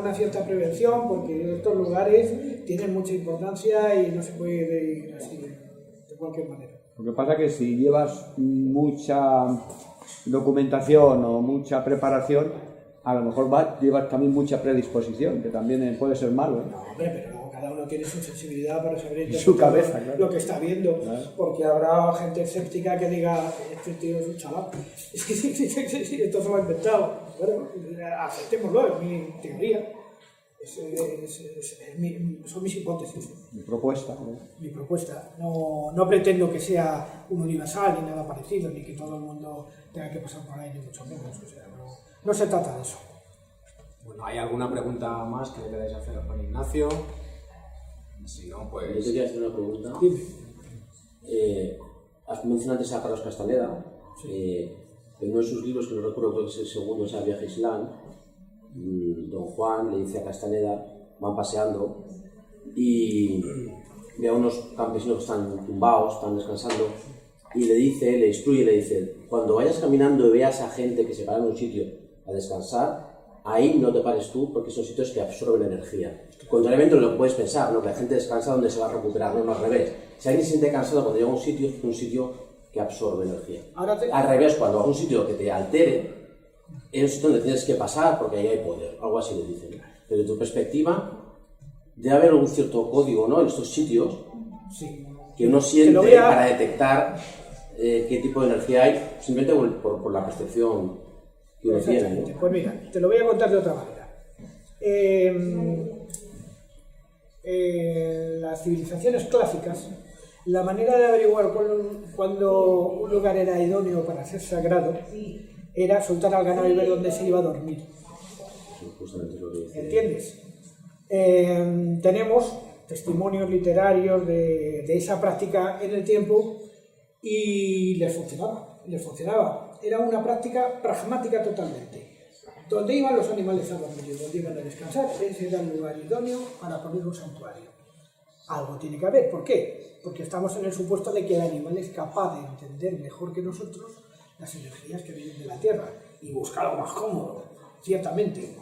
prevención porque estos lugares tienen mucha importancia y no se puede ir así de cualquier manera. Lo que pasa es que si llevas mucha documentación o mucha preparación, a lo mejor llevas también mucha predisposición, que también puede ser malo, ¿eh? No, hombre, pero cada uno tiene su sensibilidad para saber Su cabeza, claro. lo que está viendo, porque habrá gente escéptica que diga, este tío es un chaval, sí, esto se lo ha inventado. Bueno, aceptémoslo, es mi teoría, son mis hipótesis. Mi propuesta, ¿no? Mi propuesta. No pretendo que sea un universal ni nada parecido, ni que todo el mundo tenga que pasar por ahí, ni mucho menos. O sea, no se trata de eso. Bueno, ¿hay alguna pregunta más que le queráis hacer a Juan Ignacio? Si no, Yo pues... te quería hacer una pregunta. Dime. Has mencionado antes a Carlos Castaneda. En uno de sus libros, que no recuerdo, creo que es el segundo, es El viaje a Islán, don Juan le dice a Castaneda, van paseando y ve a unos campesinos que están tumbados, están descansando, y le instruye, le dice, cuando vayas caminando y veas a gente que se para en un sitio a descansar, ahí no te pares tú, porque son sitios que absorben energía. Contrariamente a lo que puedes pensar, ¿no? Que la gente descansa donde se va a recuperar, no al revés. Si alguien se siente cansado cuando llega a un sitio que absorbe energía. Al revés, cuando va a un sitio que te altere, es un sitio donde tienes que pasar porque ahí hay poder, algo así le dicen. Pero de tu perspectiva, debe haber algún cierto código, ¿no? En estos sitios, Sí. que uno siente para detectar qué tipo de energía hay, simplemente por la percepción que uno tiene, ¿no? Pues mira, te lo voy a contar de otra manera. Las civilizaciones clásicas, la manera de averiguar cuando un lugar era idóneo para ser sagrado era soltar al ganado y ver dónde se iba a dormir. Sí, justamente es lo que dice. ¿Entiendes? Tenemos testimonios literarios de esa práctica en el tiempo y les funcionaba. Era una práctica pragmática totalmente. Donde iban los animales a dormir, donde iban a descansar, ese era el lugar idóneo para poner un santuario. Algo tiene que haber. ¿Por qué? Porque estamos en el supuesto de que el animal es capaz de entender mejor que nosotros las energías que vienen de la Tierra y buscar lo más cómodo, ciertamente.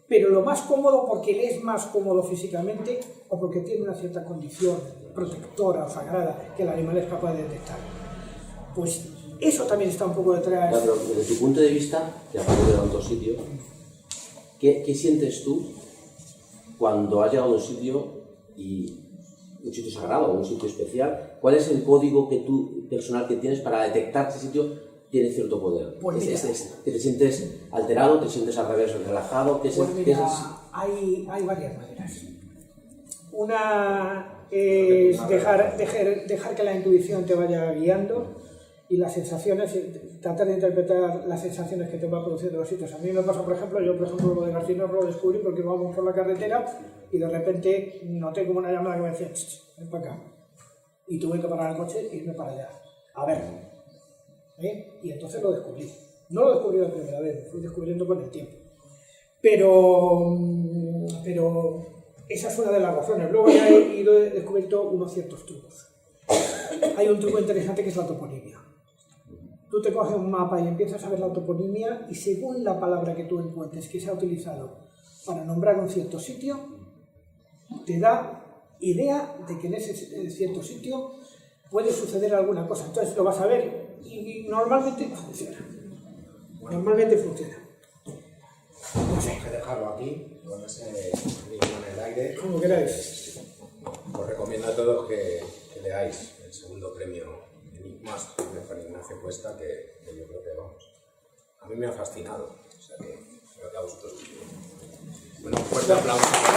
Pero lo más cómodo porque le es más cómodo físicamente o porque tiene una cierta condición protectora o sagrada que el animal es capaz de detectar. Pues eso también está un poco detrás. Claro, pero desde tu punto de vista, que aparte de tantos sitios, ¿qué sientes tú cuando has llegado a un sitio sagrado, un sitio especial? ¿Cuál es el código personal que tienes para detectar que ese sitio tiene cierto poder? Pues mira, ¿Te sientes alterado? ¿Te sientes al revés, relajado? Pues mira, hay varias maneras. Una es dejar que la intuición te vaya guiando y las sensaciones, tratar de interpretar las sensaciones que te van produciendo los sitios. A mí me pasa, por ejemplo, lo de García lo descubrí porque íbamos por la carretera y de repente noté como una llamada que me decía, ven para acá. Y tuve que parar el coche e irme para allá. A ver. Y entonces lo descubrí. No lo descubrí la primera vez, lo fui descubriendo con el tiempo. Pero esa es una de las razones. Luego ya he descubierto unos ciertos trucos. hay un truco interesante que es la toponimia. Tú te coges un mapa y empiezas a ver la toponimia y según la palabra que tú encuentres que se ha utilizado para nombrar un cierto sitio, te da idea de que en ese cierto sitio puede suceder alguna cosa. Entonces lo vas a ver y normalmente funciona. Normalmente funciona. No sé. Hay que dejarlo aquí, con ese ritmo en el aire. Como queráis. Os recomiendo a todos que leáis el segundo premio Enigmas de Juan Ignacio Cuesta, que yo creo que vamos. A mí me ha fascinado. O sea que creo que a vosotros. Bueno, un fuerte aplauso.